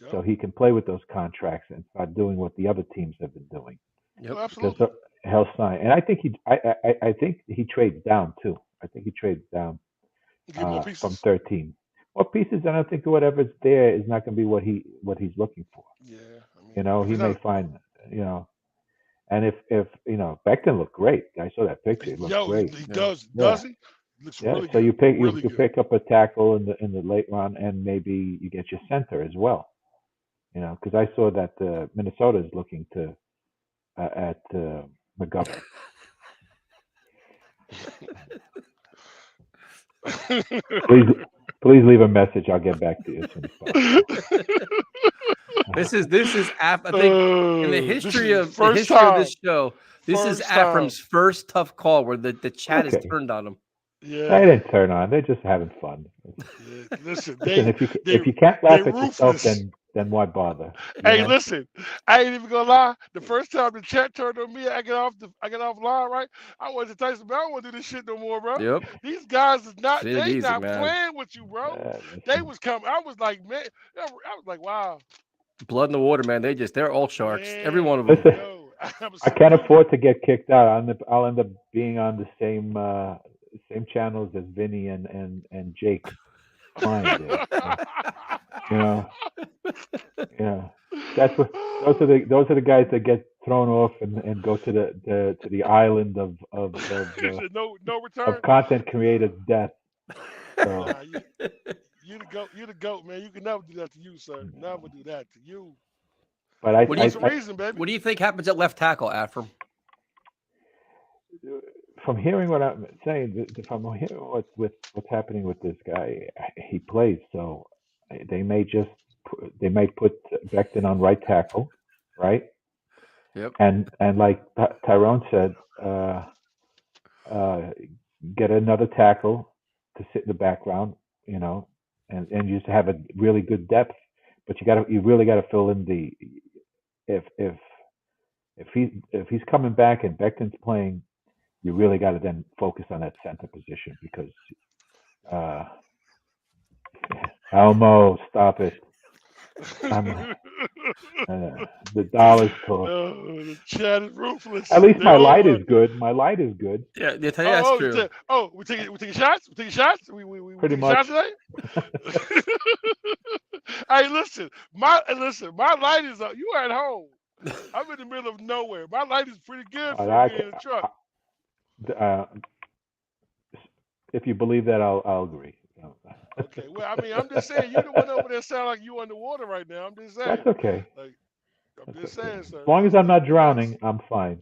Yep. So he can play with those contracts and start doing what the other teams have been doing. Yep. Oh, absolutely. Because he'll sign, and I think he trades down too. I think he trades down from 13. More pieces, and I think whatever's there is not going to be what he's looking for. Yeah, he may find, and if Becton looked great. I saw that picture. It looked great. He does. Does he? Looks really so good. you pick up a tackle in the late round, and maybe you get your center as well. Because I saw that Minnesota is looking to at McGovern. Please leave a message. I'll get back to you as soon as possible. This is I think in the history of this show, this is Afram's first tough call where the chat is turned on him. Yeah. They didn't turn on. They're just having fun. Yeah. Listen, if you can't laugh at yourself, then why bother? Hey, listen, I ain't even gonna lie. The first time the chat turned on me, I get off line, right? I went to Tyson, man, I don't want to do this shit no more, bro. Yep. These guys is not Easy, not man. playing with you, bro. They was coming. I was like, man, I was like, wow. Blood in the water, man. They're all sharks. Man, every one of them. Listen, I can't afford to get kicked out. I'll end up being on the same channels as Vinny and Jake Klein did. You know, yeah. That's what those are the guys that get thrown off and go to the island of no return of content creators' death. So. Nah, you the goat, man. You can never do that to you, sir. Never do that to you. But what do you think happens at left tackle, Afram? From hearing what I'm saying, from hearing what's happening with this guy, he plays. So they may put Becton on right tackle, right? Yep. And like Tyrone said, get another tackle to sit in the background, you know, and you just have a really good depth. But you really gotta fill in the if he's coming back and Becton's playing, you really got to then focus on that center position because Elmo, stop it. The dollar's talk. The chat is ruthless. At least my light is good. My light is good. Yeah, that's true. We taking shots. We taking shots. We pretty taking much. Shots today? Hey, listen. My light is up. You at home? I'm in the middle of nowhere. My light is pretty good for me in the truck. If you believe that, I'll agree. Okay, well, I mean, I'm just saying, you the one over there sound like you underwater right now. I'm just saying. That's okay. I'm just saying, sir. As long as I'm not drowning, I'm fine.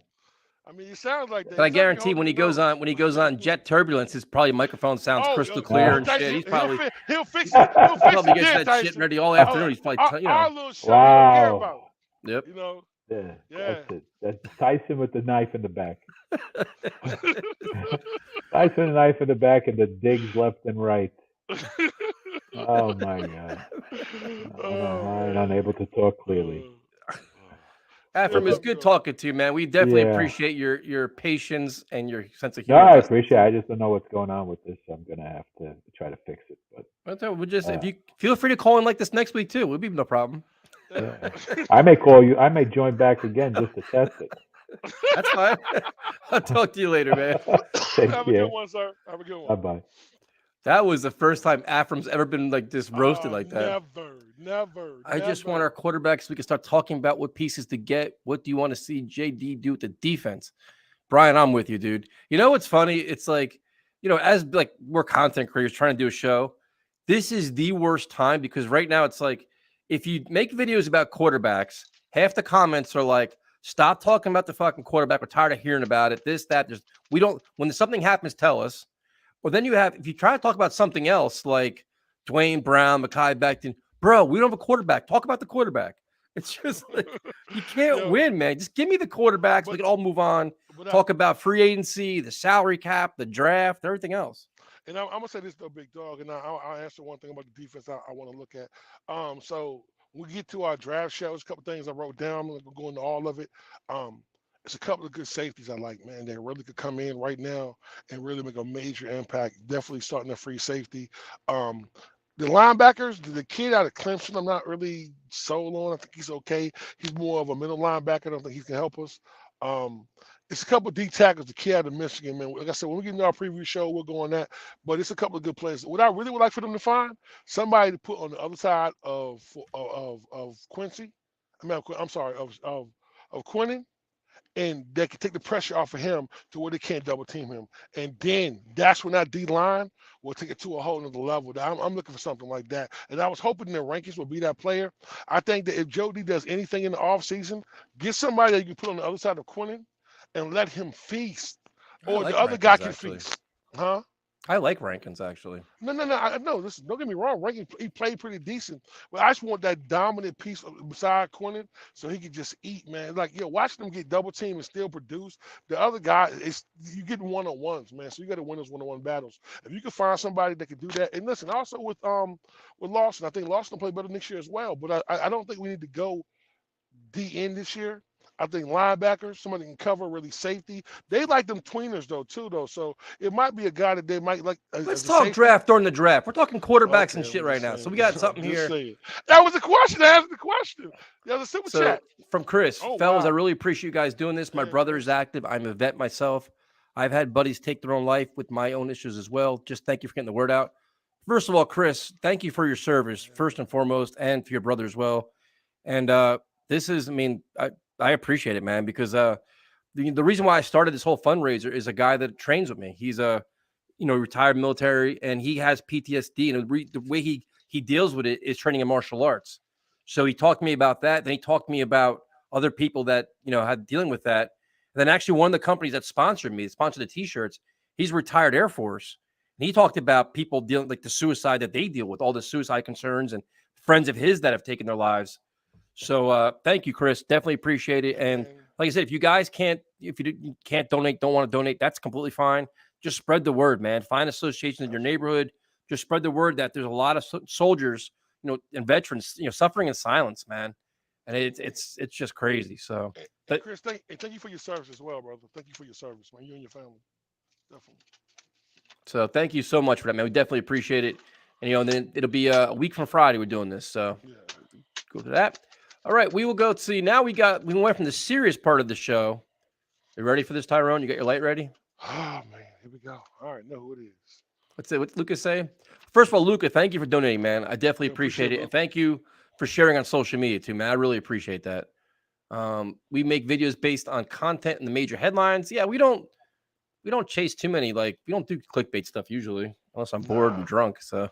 I mean, it sounds like that. But I guarantee when he goes on jet turbulence, his microphone sounds crystal clear and shit. He'll fix it. He'll probably gets that shit ready all afternoon. He's probably our little show wow. Care about. Yep. You know. Yeah. That's it. That's Tyson with the knife in the back. Tyson with the knife in the back and the digs left and right. Oh my God. I'm unable to talk clearly. Afram, it's good talking to you, man. We definitely appreciate your patience and your sense of humor. No, I appreciate it. I just don't know what's going on with this. So I'm gonna have to try to fix it. But if you feel free to call in like this next week too, we'll be no problem. Yeah. I may call you. I may join back again just to test it. That's fine. I'll talk to you later, man. Have a good one, sir. Have a good one. Bye-bye. That was the first time Afram's ever been like this roasted like that. Never. I just want our quarterbacks so we can start talking about what pieces to get. What do you want to see JD do with the defense? Brian, I'm with you, dude. You know what's funny? It's like, you know, as like we're content creators trying to do a show, this is the worst time because right now it's like, if you make videos about quarterbacks, half the comments are like, stop talking about the fucking quarterback. We're tired of hearing about it. This, that. When something happens, tell us. Or then if you try to talk about something else like Dwayne Brown, Mekhi Becton, bro, we don't have a quarterback. Talk about the quarterback. It's just like, you can't win, man. Just give me the quarterbacks. We can all move on. Talk about free agency, the salary cap, the draft, everything else. And I'm gonna say this though, big dog, and I'll answer one thing about the defense I want to look at. So when we get to our draft shows, a couple things I wrote down. I'm gonna go into all of it. It's a couple of good safeties I like, man. They really could come in right now and really make a major impact. Definitely starting a free safety. The linebackers, the kid out of Clemson, I'm not really sold on. I think he's okay. He's more of a middle linebacker. I don't think he can help us. It's a couple of D tackles, the kid out of Michigan, man. Like I said, when we get into our preview show, we'll go on that. But it's a couple of good players. What I really would like for them to find, somebody to put on the other side of Quincy. I'm sorry, of Quinnen, and they can take the pressure off of him to where they can't double team him. And then that's when that D line will take it to a whole nother level. I'm looking for something like that. And I was hoping the rankings would be that player. I think that if Jody does anything in the offseason, get somebody that you can put on the other side of Quinnen and let him feast. Or the other guy can feast. Huh? I like Rankins actually. No. No, listen, don't get me wrong. Rankin, he played pretty decent, but I just want that dominant piece beside Quinnen so he could just eat, man. Like, watching him get double teamed and still produce. The other guy is you getting one-on-ones, man. So you got to win those one-on-one battles. If you can find somebody that can do that, and listen, also with Lawson, I think Lawson will play better next year as well. But I don't think we need to go DN this year. I think linebackers, somebody can cover really safety. They like them tweeners though. So it might be a guy that they might like. Let's as a talk safety. draft during the draft. We're talking quarterbacks Okay, and shit I'm right just now. saying. So we got I'm something just here. saying. That was the question. I asked the question. Yeah, the super So chat. from Chris, Oh, fellas, I wow. really appreciate you guys doing this. My Yeah, brother Chris. is active. I'm a vet myself. I've had buddies take their own life with my own issues as well. Just thank you for getting the word out. First of all, Chris, thank you for your service, first and foremost, and for your brother as well. And this is, I mean, I appreciate it, man, because the reason why I started this whole fundraiser is a guy that trains with me. He's a retired military, and he has PTSD, and the way he deals with it is training in martial arts. So he talked to me about that. Then he talked to me about other people that had dealing with that. And then actually one of the companies that sponsored the T-shirts, he's retired Air Force, and he talked about people dealing like the suicide that they deal with, all the suicide concerns, and friends of his that have taken their lives. So thank you, Chris. Definitely appreciate it. And like I said, if you guys can't donate, don't want to donate, that's completely fine. Just spread the word, man. Find associations in your neighborhood. Just spread the word that there's a lot of soldiers, and veterans, suffering in silence, man. And it's just crazy. So, And Chris, thank you for your service as well, brother. Thank you for your service, man. You and your family, definitely. So thank you so much for that, man. We definitely appreciate it. And then it'll be a week from Friday we're doing this. So go to that. All right, we will go to now. We went from the serious part of the show. You ready for this, Tyrone? You got your light ready? Oh man, here we go. All right, know who it is. What's Lucas say? First of all, Luca, thank you for donating, man. I definitely appreciate it. And thank you for sharing on social media too, man. I really appreciate that. We make videos based on content and the major headlines. Yeah, we don't chase too many, we don't do clickbait stuff usually, unless I'm bored and drunk. So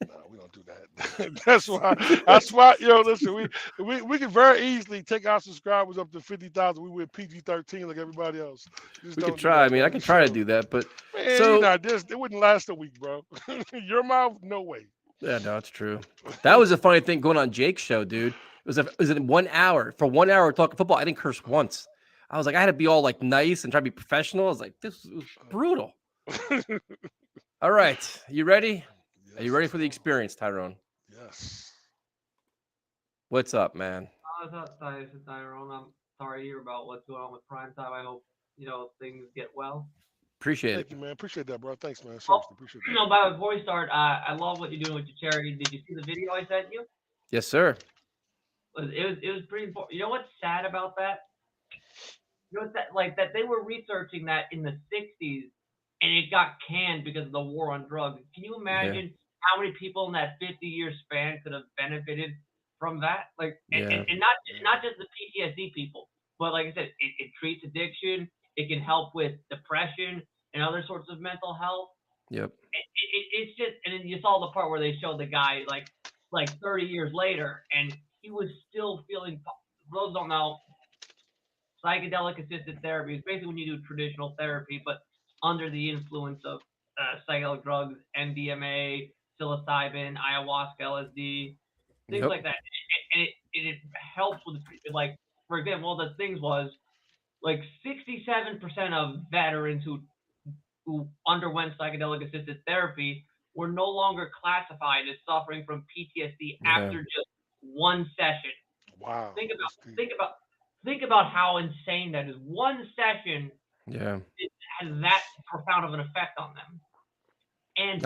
no, we don't do that. That's why. Listen, we can very easily take our subscribers up to 50,000. We went PG-13 like everybody else. We could try. I mean, I could try to do that, but man, it wouldn't last a week, bro. Your mouth, no way. Yeah, no, it's true. That was a funny thing going on Jake's show, dude. It was in 1 hour. For 1 hour talking football, I didn't curse once. I was like, I had to be all nice and try to be professional. I was like, this was brutal. All right, you ready? Are you ready for the experience, Tyrone? Yes. What's up, man? What's up, Tyrone? I'm sorry to hear about what's going on with Primetime. I hope things get well. Appreciate Thank it. you, man. Appreciate that, bro. Thanks, man. Seriously, appreciate that. But before we start, I love what you're doing with your charity. Did you see the video I sent you? Yes, sir. It was pretty important. You know what's sad about that? You know what's that? That they were researching that in the 60s, and it got canned because of the war on drugs. Can you imagine how many people in that 50-year span could have benefited from that? And not just the PTSD people, but like I said, it treats addiction. It can help with depression and other sorts of mental health. Yep. It's just, and then you saw the part where they showed the guy like 30 years later, and he was still feeling. For those don't know, psychedelic assisted therapy is basically when you do traditional therapy, but under the influence of psychedelic drugs, MDMA, psilocybin, ayahuasca, LSD, things like that. And it helps with, for example, one of the things was 67% of veterans who underwent psychedelic assisted therapy were no longer classified as suffering from PTSD after just one session. Wow. Think about how insane that is. One session has that profound of an effect on them. And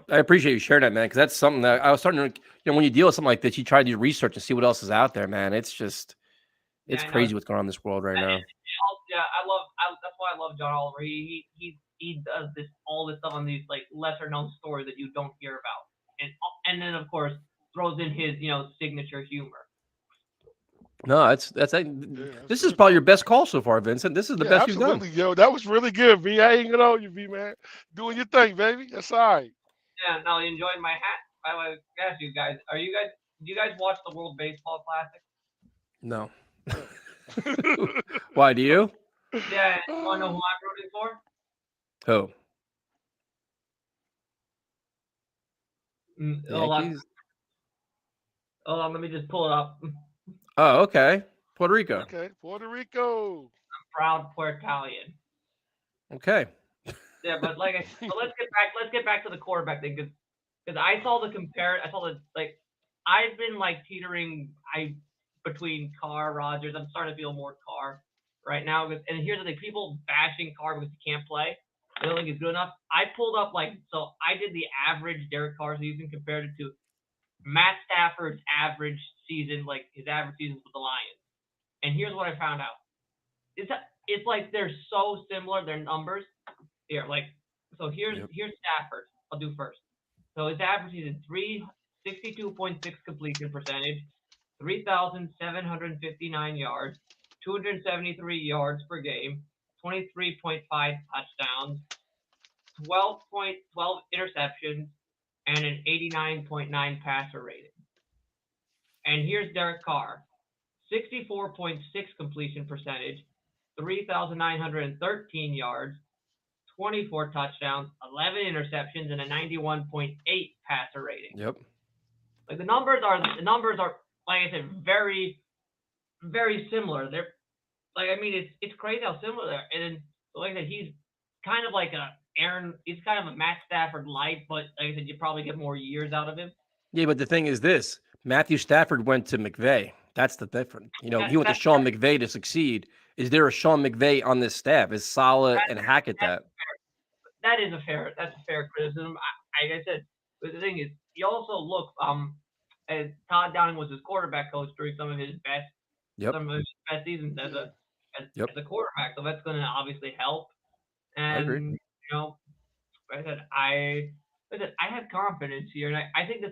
I appreciate you sharing that, man, because that's something that I was starting to, when you deal with something like this, you try to do research and see what else is out there, man. It's just, it's crazy what's going on in this world right now. That's why I love John Oliver. He does all this stuff on these lesser known stories that you don't hear about, and then of course throws in his signature humor. No, this is probably your best call so far, Vincent. This is the best you've done. Yo, that was really good, V. I ain't gonna hold you, V, man. Doing your thing, baby. That's all right. Yeah, no, you enjoyed my hat. By the way, ask you guys, do you guys watch the World Baseball Classic? No. Why do you? Yeah, you want to know who I'm rooting for? Who? Hold on. Yankees. Hold on, let me just pull it up. Oh, okay. Puerto Rico. Okay, Puerto Rico. Proud Puerto Italian. Okay. Yeah, but let's get back to the quarterback thing because I saw I've been like teetering between Carr, Rodgers. I'm starting to feel more Carr right now. And here's the thing: people bashing Carr because he can't play. They don't think he's good enough. I pulled up I did the average Derek Carr season compared it to Matt Stafford's average season, like his average seasons with the Lions. And here's what I found out: it's like they're so similar, their numbers. Here, here's Stafford. I'll do first. So his average season 62.6 completion percentage, 3,759 yards, 273 yards per game, 23.5 touchdowns, 12 interceptions, and an 89.9 passer rating. And here's Derek Carr, 64.6 completion percentage, 3,913 yards, 24 touchdowns, 11 interceptions, and a 91.8 passer rating. Yep. Like the numbers are like I said, very, very similar. They're it's crazy how similar they are. And then, like I said, he's kind of like he's kind of a Matt Stafford light, but like I said, you probably get more years out of him. Yeah, but the thing is this: Matthew Stafford went to McVay. That's the difference. He went to Sean McVay to succeed. Is there a Sean McVay on this staff? Is Saleh and Hackett that? That's a fair criticism. Like I said, but the thing is, you also look as Todd Downing was his quarterback coach during some of his best seasons as a quarterback. So that's going to obviously help. And I agree. like I have confidence here, and I think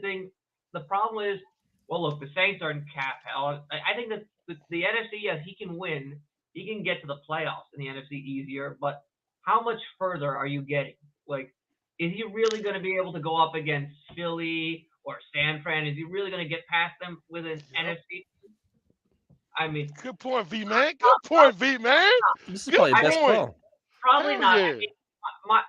the problem is, well, look, the Saints are in cap hell. I think that the NFC, yes, he can win. He can get to the playoffs in the NFC easier, but how much further are you getting? Like, is he really going to be able to go up against Philly or San Fran? Is he really going to get past them with an NFC? I mean, good point, V-Man. Good point, V-Man. This is probably the best call. Probably Hell not. yeah. I mean, my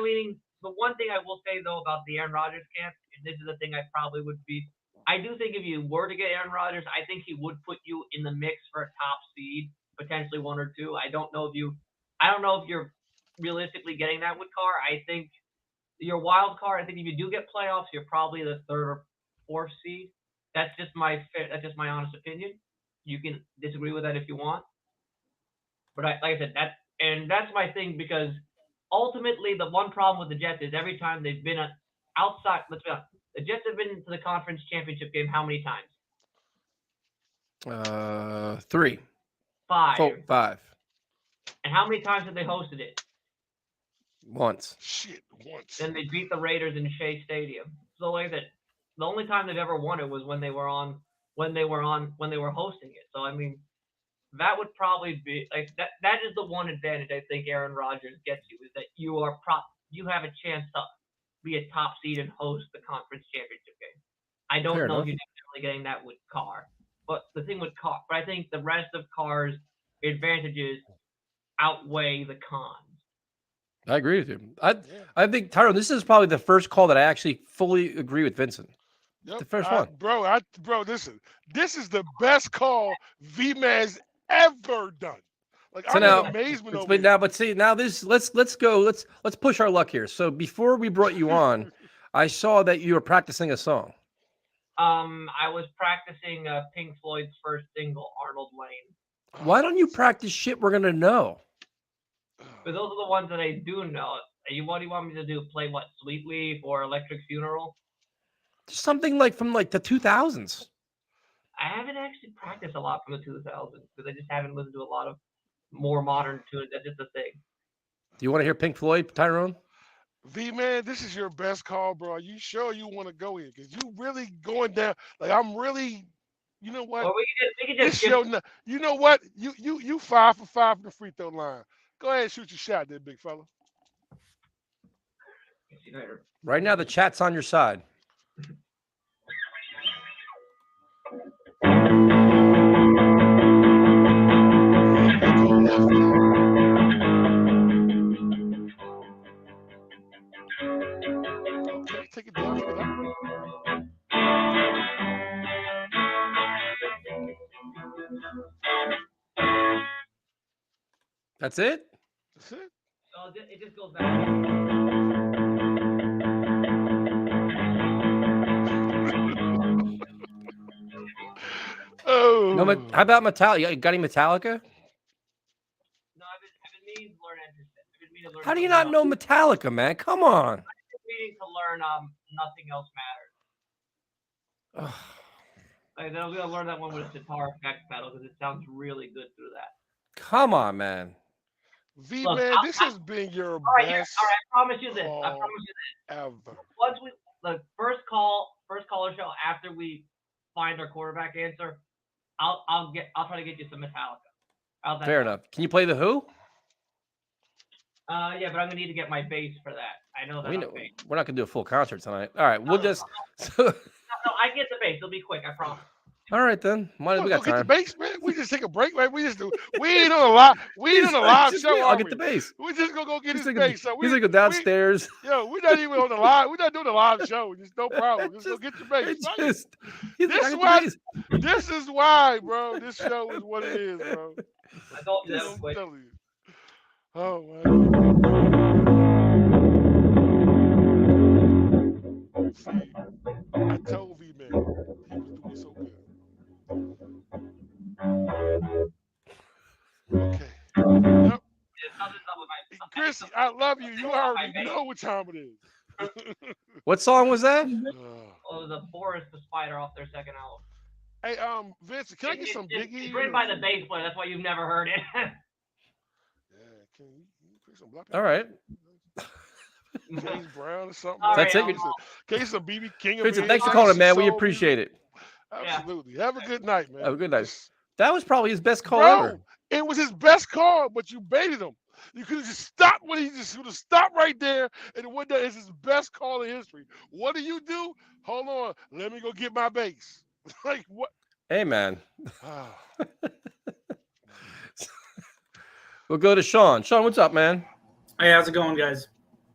leaning. The one thing I will say though about the Aaron Rodgers camp, and this is the thing I probably would be. I do think if you were to get Aaron Rodgers, I think he would put you in the mix for a top seed, potentially 1 or 2. I don't know if you're realistically getting that with Carr. I think your wild card. I think if you do get playoffs, you're probably the 3rd or 4th seed. That's just my honest opinion. You can disagree with that if you want, but like I said, that's my thing because ultimately the one problem with the Jets is every time they've been outside. Let's be honest, the Jets have been to the conference championship game how many times? 3. 5. 5. And how many times have they hosted it? Once. Shit, once. Then they beat the Raiders in Shea Stadium. So like that, the only time they've ever won it was when they were hosting it. So I mean, that would probably be like that. That is the one advantage I think Aaron Rodgers gets you is that you have a chance to be a top seed and host the conference championship game. I don't know if you're definitely getting that with Carr, but the thing with Carr, but I think the rest of Carr's advantages outweigh the cons. I agree with you. I think Tyrone, this is probably the first call that I actually fully agree with Vincent. Yep. The first one, bro. Listen, this is the best call V-Man's ever done. Like so I'm now, in amazement over but now, but see, now this let's go. Let's push our luck here. So before we brought you on, I saw that you were practicing a song. I was practicing Pink Floyd's first single, Arnold Lane. Why don't you practice shit we're gonna know? But those are the ones that I do know. What do you want me to do? Play what? Sweet Leaf or Electric Funeral? Something like from like the 2000s. I haven't actually practiced a lot from the 2000s because I just haven't listened to a lot of more modern tunes. That's just the thing. Do you want to hear Pink Floyd, Tyrone? V-Man, this is your best call, bro. Are you sure you want to go here? Because you really going down. Like I'm really, you know what? Well, we can just you know what? You 5 for 5 from the free throw line. Go ahead and shoot your shot there, big fella. Right now, the chat's on your side. Take it down. That's it? That's it. So it just goes back. Oh. No, how about Metallica? You got any Metallica? No, I've been meaning to learn Anderson. I've been meaning to learn. How do you not know Metallica, man? Come on. I've been meaning to learn Nothing Else Matters. Like, I'm gonna learn that one with a guitar effects pedal because it sounds really good through that. Come on, man. V Look, man, this has been your All right, best I promise you this. I call promise you this. ever. Once the first caller show after we find our quarterback answer, I'll try to get you some Metallica. How's that Fair sound? enough. Can you play the Who? Yeah, but I'm gonna need to get my bass for that. I know that. We're not gonna do a full concert tonight. All right, we'll just. No, I get the bass. It'll be quick. I promise. All right then. We got Go get the time. bass, man. We just take a break, man. We ain't on a live. We ain't on a live show. I'll get the bass. We just gonna go get his He's bass. So gonna go downstairs. We're not even on the live. We're not doing the live show. Just no problem. Just go get your bass. This is why, bro. This show is what it is, bro. I told you that was quick. Oh man. See, I told V man he was doing so good. Okay. Yep. Chris, I love you. You already know what time it is. What song was that? Oh, the Boris the Spider off their second album. Hey, Vince, can I get some Biggie? It's written by the bass player. That's why you've never heard it. Yeah, can you pick some black? All right. James Brown or something. That's it. Can you some BB King? Vincent, thanks for calling, man. We appreciate it. Absolutely. Have a good night, man. Have a good night. That was probably his best call Bro, ever. it was his best call, but you baited him. You could have just stopped when he just would have stopped right there, and what that is his best call in history. What do? Hold on, let me go get my bass. Like what? Hey, man. We'll go to Sean. Sean, what's up, man? Hey, how's it going, guys?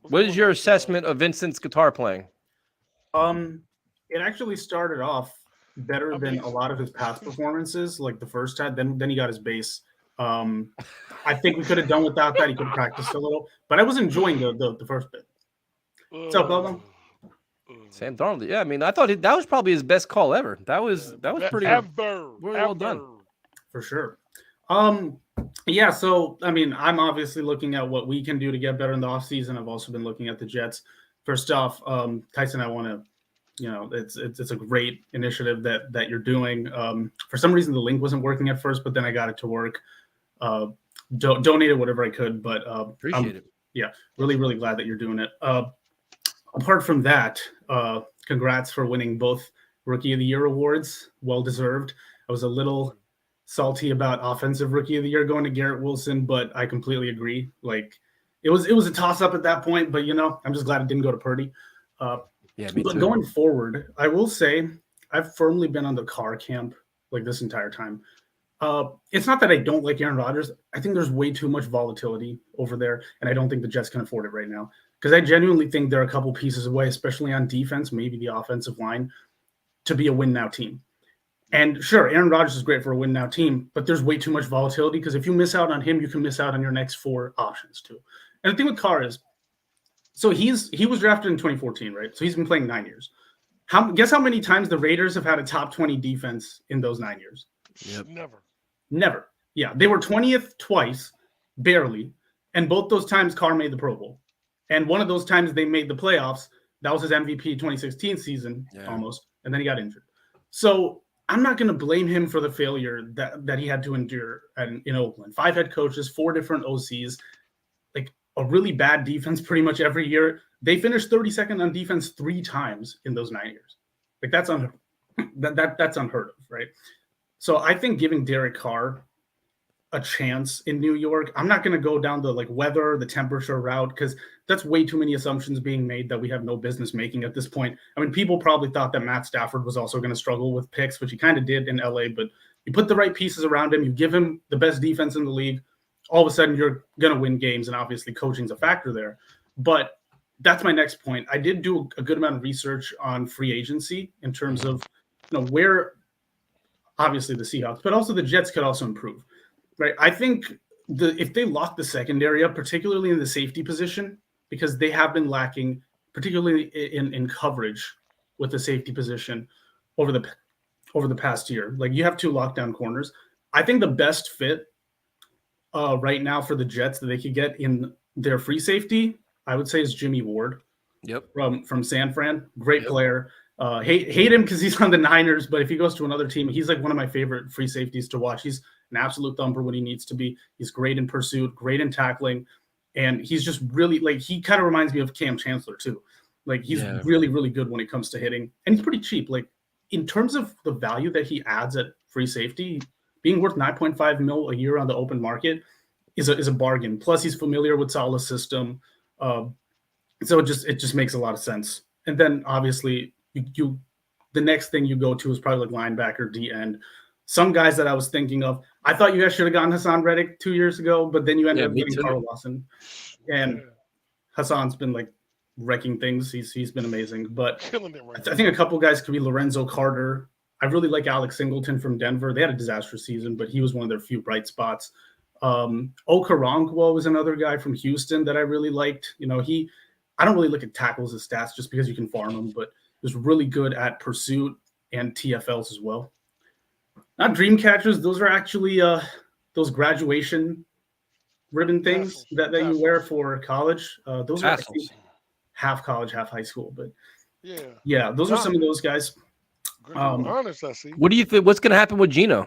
What is your assessment of Vincent's guitar playing? It actually started off better than a lot of his past performances, like the first time. Then he got his bass. I think we could have done without that. He could have practiced a little, but I was enjoying the first bit. What's up, Belgium? Sam Darnold. Yeah, I mean, I thought that was probably his best call ever. That was pretty well done. For sure. Yeah, so I mean, I'm obviously looking at what we can do to get better in the offseason. I've also been looking at the Jets. First off, Tyson, I want to, it's a great initiative that you're doing. For some reason, the link wasn't working at first, but then I got it to work. Donated whatever I could, but appreciate it. Yeah, really, really glad that you're doing it. Apart from that, congrats for winning both Rookie of the Year awards. Well deserved. I was a little salty about Offensive Rookie of the Year going to Garrett Wilson, but I completely agree. Like it was a toss up at that point, but I'm just glad it didn't go to Purdy. Yeah, me but too. Going forward, I will say I've firmly been on the Carr camp like this entire time. It's not that I don't like Aaron Rodgers. I think there's way too much volatility over there, and I don't think the Jets can afford it right now. Because I genuinely think they're a couple pieces away, especially on defense, maybe the offensive line, to be a win-now team. And sure, Aaron Rodgers is great for a win-now team, but there's way too much volatility because if you miss out on him, you can miss out on your next 4 options too. And the thing with Carr is, so he was drafted in 2014, right? So he's been playing 9 years. Guess how many times the Raiders have had a top 20 defense in those 9 years? Yep. Never. Yeah, they were 20th twice, barely, and both those times Carr made the Pro Bowl. And one of those times they made the playoffs, that was his MVP 2016 season, almost, and then he got injured. So I'm not going to blame him for the failure that he had to endure in Oakland. 5 head coaches, 4 different OCs, like a really bad defense pretty much every year. They finished 32nd on defense 3 times in those 9 years. Like that's that's unheard of, right? So I think giving Derek Carr a chance in New York, I'm not going to go down the weather, the temperature route, because that's way too many assumptions being made that we have no business making at this point. I mean, people probably thought that Matt Stafford was also going to struggle with picks, which he kind of did in LA, but you put the right pieces around him, you give him the best defense in the league, all of a sudden you're going to win games, and obviously coaching's a factor there. But that's my next point. I did do a good amount of research on free agency in terms of where obviously the Seahawks, but also the Jets could also improve. Right. I think if they lock the secondary up, particularly in the safety position, because they have been lacking, particularly in coverage with the safety position over the past year. Like, you have 2 lockdown corners. I think the best fit right now for the Jets that they could get in their free safety, I would say, is Jimmy Ward. Yep. From San Fran. Great player. Hate him because he's on the Niners, but if he goes to another team, he's like one of my favorite free safeties to watch. He's an absolute thumper when he needs to be. He's great in pursuit, great in tackling, and he's just really, like, he kind of reminds me of Cam Chancellor too. Like, he's really, really good when it comes to hitting, and he's pretty cheap. Like, in terms of the value that he adds at free safety, being worth $9.5 million a year on the open market is a bargain. Plus, he's familiar with Salah's system. So it just makes a lot of sense. And then obviously you the next thing you go to is probably like linebacker, D end. Some guys that I was thinking of, I thought you guys should have gotten Hassan Reddick 2 years ago, but then you ended up getting Carl Lawson. And Hassan's been like wrecking things. He's been amazing. But I think a couple guys could be Lorenzo Carter. I really like Alex Singleton from Denver. They had a disastrous season, but he was one of their few bright spots. Okoronkwo was another guy from Houston that I really liked. You know, I don't really look at tackles as stats just because you can farm them, but he was really good at pursuit and TFLs as well. Not dream catchers. Those are actually those graduation ribbon things that you wear for college. Those are half college, half high school. But yeah, those are some of those guys. Honest, I see. What do you think? What's going to happen with Geno?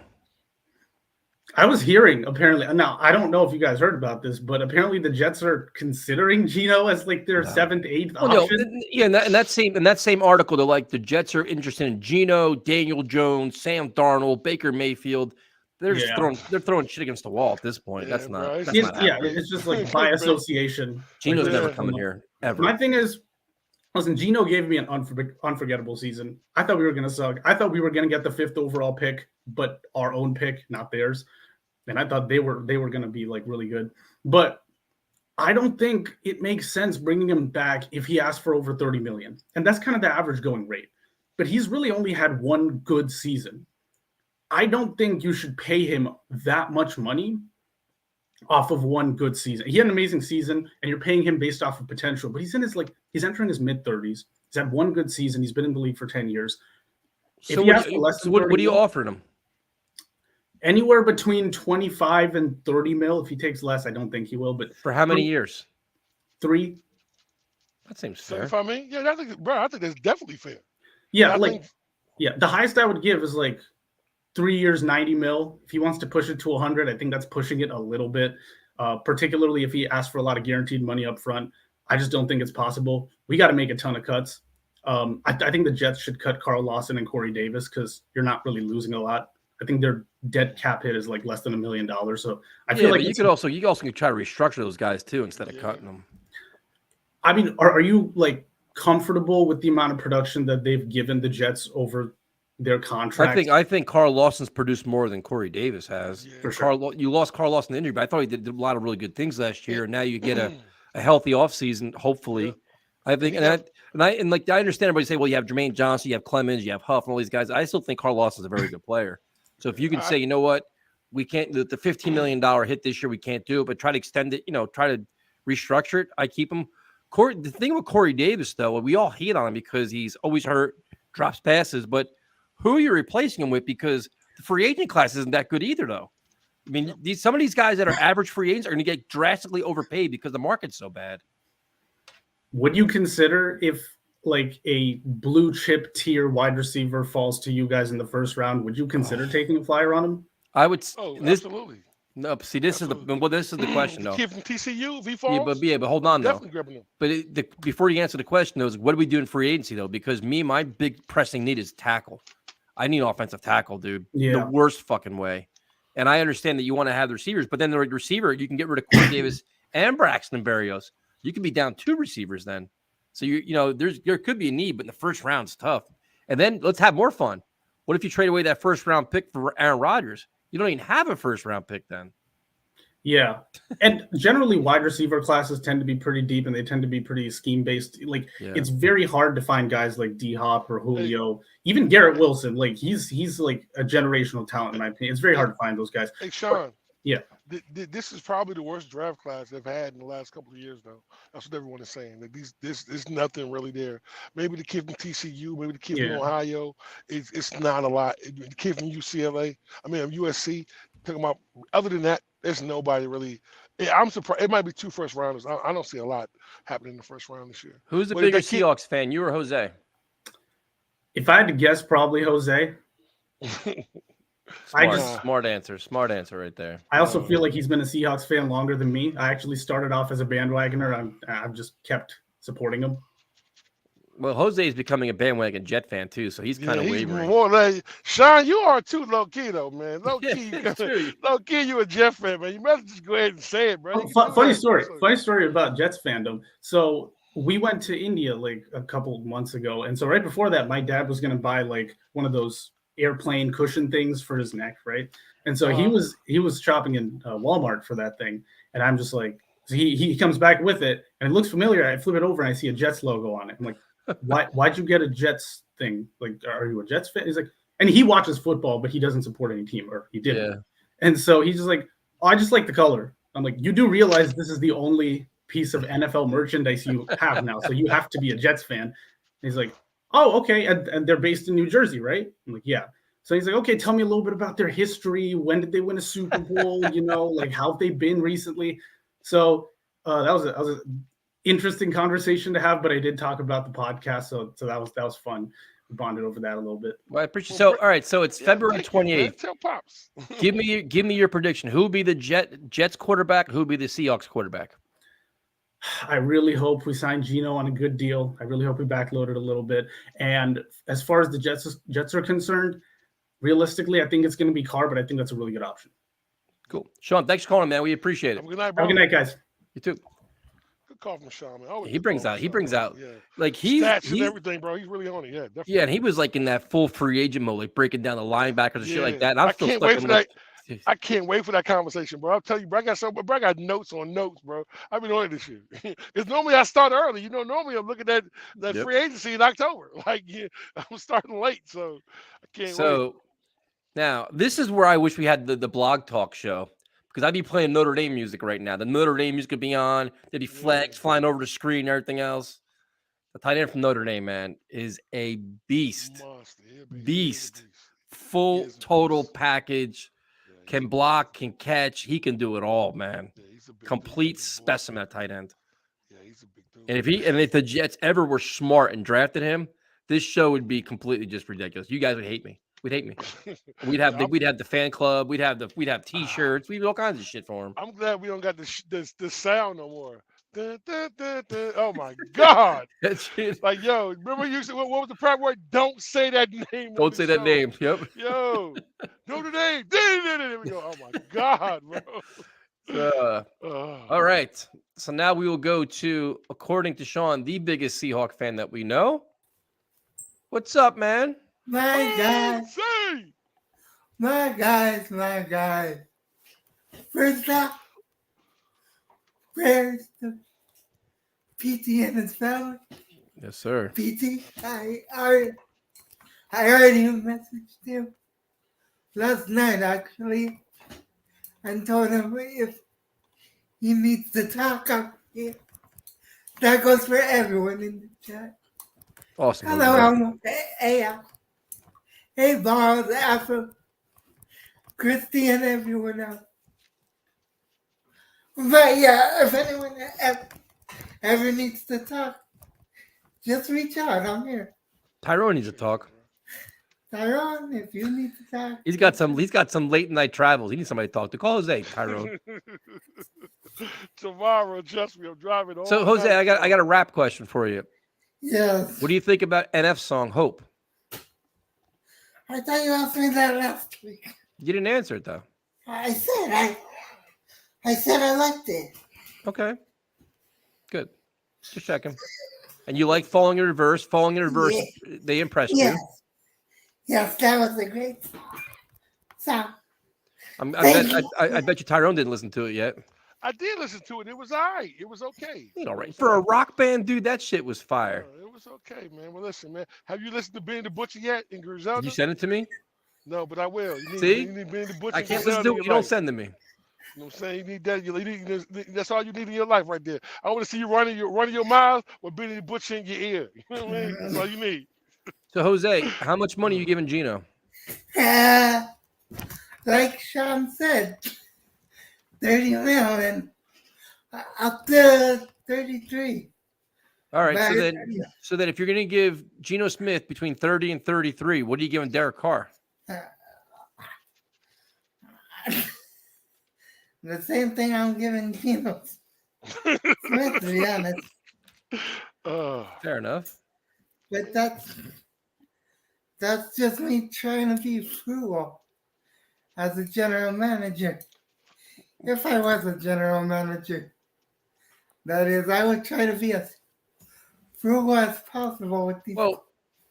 I was hearing, apparently, now I don't know if you guys heard about this, but apparently the Jets are considering Geno as like their 7th, 8th option. Yeah, in that same article, they're like, the Jets are interested in Geno, Daniel Jones, Sam Darnold, Baker Mayfield. They're just throwing shit against the wall at this point. Yeah, it's just like by association. Geno's never coming here ever. My thing is, listen, Geno gave me an unforgettable season. I thought we were going to suck. I thought we were going to get the 5th overall pick, but our own pick, not theirs. And I thought they were going to be like really good. But I don't think it makes sense bringing him back if he asks for over $30 million. And that's kind of the average going rate. But he's really only had one good season. I don't think you should pay him that much money off of one good season. He had an amazing season, and you're paying him based off of potential. But he's entering his mid-30s. He's had one good season. He's been in the league for 10 years. So what are you offering him? Anywhere between 25 and 30 mil. If he takes less, I don't think he will. But for how many years? 3. That seems fair. I mean, yeah, I think that's definitely fair. Yeah, the highest I would give is like 3 years, 90 mil. If he wants to push it to 100, I think that's pushing it a little bit. Particularly if he asks for a lot of guaranteed money up front. I just don't think it's possible. We got to make a ton of cuts. I think the Jets should cut Carl Lawson and Corey Davis because you're not really losing a lot. I think their dead cap hit is like less than $1 million. So I feel like you could also try to restructure those guys too instead of cutting them. I mean, are you like comfortable with the amount of production that they've given the Jets over their contract? I think Carl Lawson's produced more than Corey Davis has. Yeah. For sure. You lost Carl Lawson to injury, but I thought he did a lot of really good things last year. And now you get a healthy offseason, hopefully. Yeah. I think, and I understand everybody say, well, you have Jermaine Johnson, you have Clemens, you have Huff, and all these guys. I still think Carl Lawson's a very good player. So if you can say, you know what, we can't the $15 million hit this year, we can't do it, but try to extend it, try to restructure it. I keep him. The thing with Corey Davis, though, we all hate on him because he's always hurt, drops passes, but who are you replacing him with? Because the free agent class isn't that good either, though. I mean, some of these guys that are average free agents are going to get drastically overpaid because the market's so bad. Would you consider if like a blue chip tier wide receiver falls to you guys in the first round, would you consider taking a flyer on him? I would. Absolutely. No, see, this is the question, though. The kid from TCU, if he falls, but hold on, though. Definitely grabbing him. But before you answer the question, though, is what do we do in free agency, though? Because my big pressing need is tackle. I need offensive tackle, dude. Yeah. The worst fucking way. And I understand that you want to have the receivers, but then the receiver, you can get rid of Corey Davis and Braxton Berrios. You could be down 2 receivers then. So there could be a need, but in the first round's tough. And then let's have more fun. What if you trade away that first round pick for Aaron Rodgers? You don't even have a first round pick then. Yeah. And generally wide receiver classes tend to be pretty deep and they tend to be pretty scheme based. Like it's very hard to find guys like D-Hop or Julio, even Garrett Wilson. Like he's like a generational talent in my opinion. It's very hard to find those guys. Hey, Sean. Yeah. This is probably the worst draft class they've had in the last couple of years, though. That's what everyone is saying. Like there's nothing really there. Maybe the kid from TCU, maybe the kid from Ohio. It's not a lot. The kid from UCLA, USC. Talking about other than that, there's nobody really. I'm surprised. It might be 2 first rounders. I don't see a lot happening in the first round this year. Who's the bigger Seahawks fan, you or Jose? If I had to guess, probably Jose. Smart answer right there. I also feel like he's been a Seahawks fan longer than me. I actually started off as a bandwagoner. I've just kept supporting him. Well, Jose is becoming a bandwagon Jet fan too, so he's kind of wavering. More like, Sean, you are too low key though, man. Low key, low key, you a Jet fan, man. You better just go ahead and say it, bro. Funny story about Jets fandom. So we went to India like a couple months ago, and so right before that, my dad was going to buy like one of those airplane cushion things for his neck, right? And so he was shopping in Walmart for that thing, and I'm just like, so he comes back with it, and it looks familiar. I flip it over, and I see a Jets logo on it. I'm like, why'd you get a Jets thing? Like, are you a Jets fan? He's like, and he watches football, but he doesn't support any team, or he didn't. Yeah. And so he's just like, oh, I just like the color. I'm like, you do realize this is the only piece of NFL merchandise you have now, so you have to be a Jets fan. And he's like, oh, okay, and they're based in New Jersey, right? I'm like, yeah. So he's like, okay, tell me a little bit about their history. When did they win a Super Bowl? Like how have they been recently? So that was an interesting conversation to have, but I did talk about the podcast, so that was fun. We bonded over that a little bit. Well, I appreciate. So all right, so it's February 28th. Tell Pops. give me your prediction. Who will be the Jets quarterback? Who will be the Seahawks quarterback? I really hope we sign Geno on a good deal. I really hope we backload it a little bit. And as far as the Jets are concerned, realistically, I think it's going to be Carr, but I think that's a really good option. Cool. Sean, thanks for calling, man. We appreciate it. Good night, bro. Have a good night, guys. You too. Good call from Sean, man. He brings out, yeah. like stats and everything, bro. He's really on it. Yeah, definitely. Yeah, and he was like in that full free agent mode, like breaking down the linebackers and shit like that. And I can't wait for that. I can't wait for that conversation, bro. I'll tell you, bro. I got notes on notes, bro. I've been on it this year. Because normally I start early. Normally I'm looking at that free agency in October. Like, I'm starting late, so I can't wait. So now this is where I wish we had the blog talk show, because I'd be playing Notre Dame music right now. The Notre Dame music would be on. There'd be flags flying over the screen and everything else. The tight end from Notre Dame, man, is a beast. Beast. Full total package. Can block, can catch. He can do it all, man. Complete specimen at tight end. Yeah, he's a big dude. And if the Jets ever were smart and drafted him, this show would be completely just ridiculous. You guys would hate me. We'd hate me. We'd have the fan club. We'd have T-shirts. We'd do all kinds of shit for him. I'm glad we don't got the sound no more. Dun, dun, dun, dun. Oh my God! Like, yo, remember you said what was the proper word? Don't say that name. Don't say that name. Yep. Yo, Notre Dame. There we go. Oh my God, bro. All right. So now we will go to, according to Sean, the biggest Seahawk fan that we know. What's up, man? My guys. First off, prayers to PT and his family. Yes, sir. PT, I already messaged him last night, actually, and told him if he needs to talk up here. That goes for everyone in the chat. Awesome. Hello, hey, Balls, Afro, Christy, and everyone else. But yeah, if anyone ever needs to talk, just reach out. I'm here. Tyrone needs to talk. Tyrone, if you need to talk, he's got some late night travels. He needs somebody to talk to. Call Jose, Tyrone. Tomorrow, trust me, I'm driving. So Jose, I got a rap question for you. Yes. What do you think about NF's song "Hope"? I thought you asked me that last week. You didn't answer it though. I said I liked it. Okay. Good. Just checking. And you like Falling in Reverse? Falling in Reverse, yeah. They impressed you. Yes, that was a great song. I bet you Tyrone didn't listen to it yet. I did listen to it. It was all right. It was okay. All right. For a rock band, dude, that shit was fire. It was okay, man. Well, listen, man. Have you listened to Benny the Butcher yet in Griselda? Did you send it to me? No, but I will. See? You need Benny the Butcher. I can't listen to it. You don't send to me. You know what I'm saying? You need that. That's all you need in your life right there. I want to see you running your miles with Benny the Butcher in your ear. You know what I mean? That's all you need. So Jose, how much money are you giving Gino? Like Sean said, 30 million up to 33. All right. But- So then if you're going to give Geno Smith between 30 and 33, what are you giving Derek Carr? The same thing I'm giving Geno Smith, to be honest. Fair enough. But that's just me trying to be frugal as a general manager. If I was a general manager, that is, I would try to be as frugal as possible with these. Well,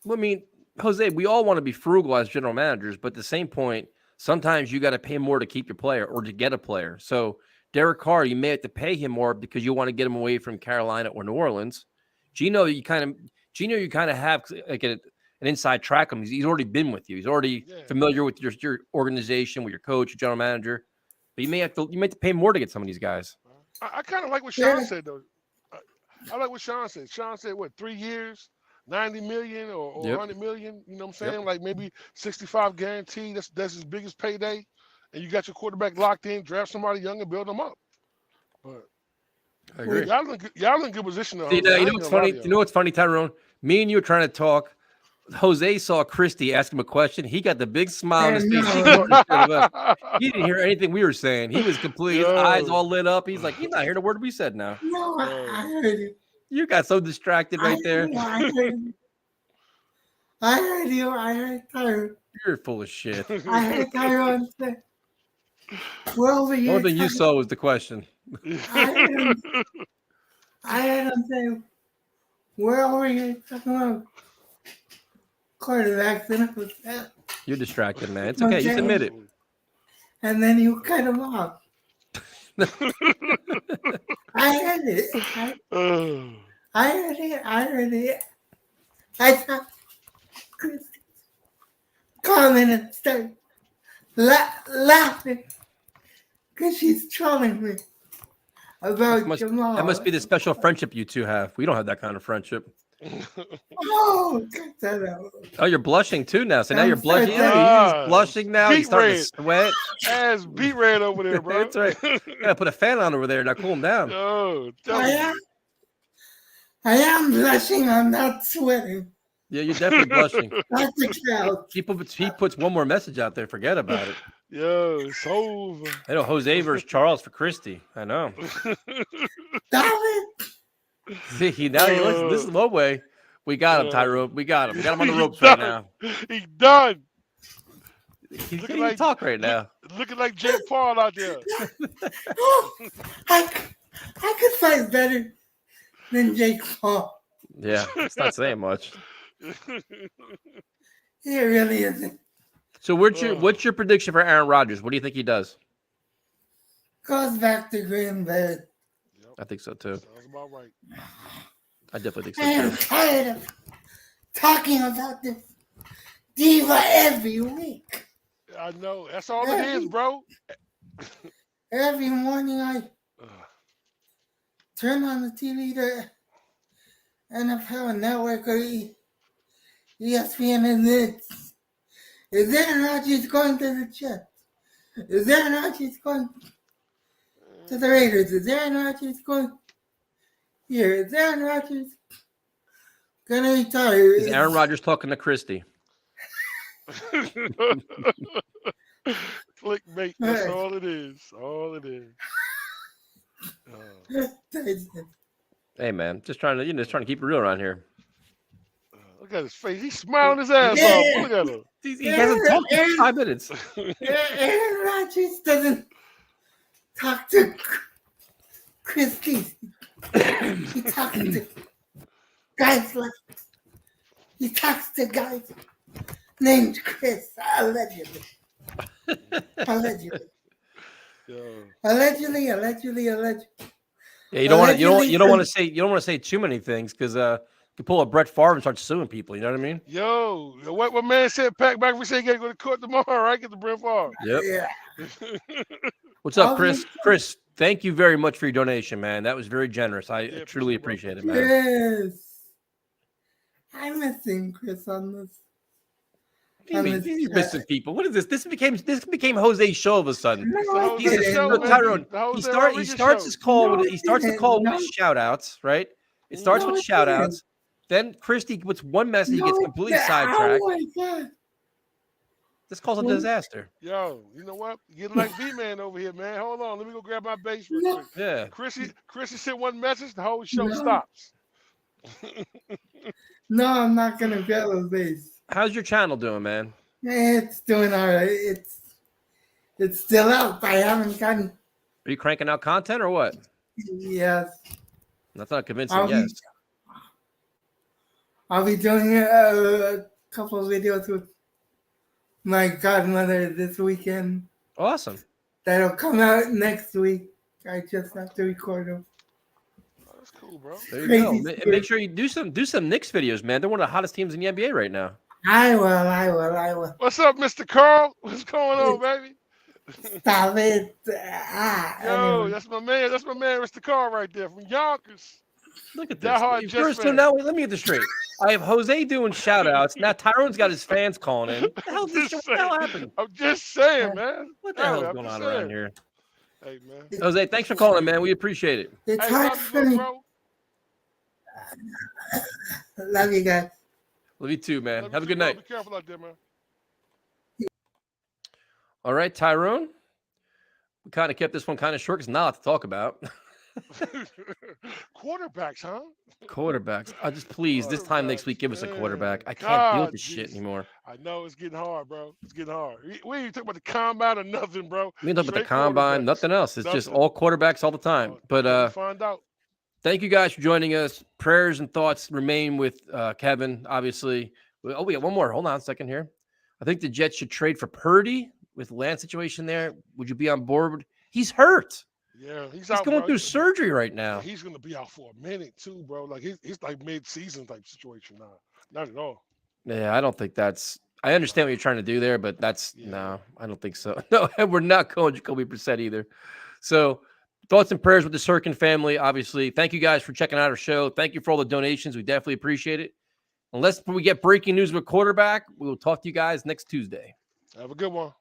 I mean, Jose, we all want to be frugal as general managers, but at the same point, sometimes you got to pay more to keep your player or to get a player. So Derek Carr, you may have to pay him more because you want to get him away from Carolina or New Orleans. Gino, you kind of have like an inside track on him. He's already been with you. He's already familiar with your organization, with your coach, your general manager. But you may have to pay more to get some of these guys. I kind of like what Sean said though. I like what Sean said. Sean said, what, 3 years, 90 million or 100 million? You know what I'm saying? Like maybe 65 guaranteed. That's his biggest payday. And you got your quarterback locked in, draft somebody young and build them up. But I agree. Y'all in good position though. You know what's funny? You know what's funny, Tyrone? Me and you were trying to talk. Jose saw Christie ask him a question. He got the big smile on his face. He didn't hear anything we were saying. He was completely, his eyes all lit up. He's like, he's not hearing a word we said now. No, I heard you. You got so distracted right there. I heard you. I heard Tyrone. You're full of shit. I heard Tyrone say, well, The only thing you saw was the question. I heard him say, where were you talking about quarterbacks? And it was that. You're distracted, man. It's okay. You admit it. And then you cut him off. I heard it. I heard it. I thought Chris calling and start laughing because she's trolling me about Jamal. That must be the special friendship you two have. We don't have that kind of friendship. Oh, cut that out. Oh, you're blushing too now. So now you're I'm blushing. sorry. He's blushing now. He's starting to sweat. Ass beat red over there, bro. That's right. Gotta put a fan on over there. Now cool him down. Oh, I am blushing. I'm not sweating. Yeah, you're definitely blushing. That's the crowd. He puts one more message out there. Forget about it. Yo, it's over. I know Jose versus Charles for Christie. I know. Stop it. See, now listen, this is one way. We got him, Tyrone. We got him. We got him on the ropes right now. He's done. He's looking like talk right now. Looking like Jake Paul out there. I could fight better than Jake Paul. Yeah, it's not saying much. He really isn't. So what's your prediction for Aaron Rodgers? What do you think he does? Goes back to Green Bay. I think so too. Sounds about right. I definitely I think am so too. tired of talking about this diva every week. I know. That's all it is, bro. Every morning I turn on the TV to NFL Network or ESPN, and it's, is Aaron Rodgers going to the Jets? Is Aaron Rodgers going to the Raiders? Is Aaron Rodgers going here? Is Aaron Rodgers going to retire? Is Aaron Rodgers talking to Christie? Clickbait. That's all it is. All it is. Hey man, just trying to keep it real around here. Look at his face. He's smiling his ass off. Look at him. He hasn't talked in 5 minutes. Aaron Rodgers doesn't talk to Christie. He talks to guys like he talks to guys named Chris, allegedly. Allegedly. Yeah, you don't want to say too many things because you can pull a Brett Favre and start suing people. You know what I mean? Yo, what man said? Pat McAfee said he got to go to court tomorrow, right? Get the Brett Favre. Yep. Yeah. What's up, I'll Chris? be- Chris, thank you very much for your donation, man. That was very generous. I Yeah, truly appreciate appreciate it, man. Yes. I'm missing Chris on this. What do you mean? You're missing people. What is this? This became Jose's show all of a sudden. It's the No, Jose it show, didn't. man. Tyrone, The Jose he Rodriguez starts show. his call No, with it he starts his didn't. call No. with his shout outs, right? It starts No, with it shout didn't. outs. Then Christy puts one message, he gets No, completely sidetracked. Oh my God. This calls a Well, disaster. Yo, you know what? Get like V-Man over here, man. Hold on. Let me go grab my bass real No. quick. Yeah. Chrissy sent one message. The whole show No. stops. No, I'm not gonna grab a bass. How's your channel doing, man? It's doing all right. It's still up. I haven't gotten. Are you cranking out content or what? Yes, That's not convincing. I'll be- Yes. I'll be doing a couple of videos with my godmother this weekend. Awesome. That'll come out next week. I just have to record them. Oh, that's cool, bro. There you Crazy go. spirit. Make sure you do some Knicks videos, man. They're one of the hottest teams in the NBA right now. I will. What's up, Mr. Carl? What's going on, baby? Stop it. Yo, Anyway. that's my man. That's my man, Mr. Carl, right there from Yonkers. Look at That this. hard Jets So fan. now let me get this straight. I have Jose doing shout outs. Now Tyrone's got his fans calling in. What the hell, Just what the hell saying. happened? I'm just saying, man. What the Hey, hell is I'm going just on around saying. here? Hey, man. Jose, thanks for calling, man. We appreciate it. It's Hey, hard love for you, me. bro. Love you guys. Love you too, man. Love Have a you good too, bro. night. Be careful out there, man. All right, Tyrone. We kind of kept this one kind of short because not a lot to talk about. Quarterbacks, huh? Quarterbacks. I just please this time next week give us a Quarterbacks, quarterback. man. I can't deal with God, this shit jeez. anymore. I know it's getting hard, bro. It's getting hard. We ain't talking about the combine or nothing, bro. We ain't talking about the Straight combine, quarterbacks. nothing else. It's just Nothing. all quarterbacks all the time. But Till we find out. thank you guys for joining us. Prayers and thoughts remain with Kevin, obviously. Oh, we got one more. Hold on a second here. I think the Jets should trade for Purdy with the land situation there. Would you be on board? He's hurt. Yeah, he's He's out, going bro. through surgery right now. He's gonna be out for a minute too, bro. Like he's like mid-season type situation now. Not at all. Yeah, I don't think that's. I understand what you're trying to do there, but that's Yeah. no, I don't think so. No, and we're not going Jacoby Brissett either. So, thoughts and prayers with the Sirkin family. Obviously, thank you guys for checking out our show. Thank you for all the donations. We definitely appreciate it. Unless we get breaking news of a quarterback, we will talk to you guys next Tuesday. Have a good one.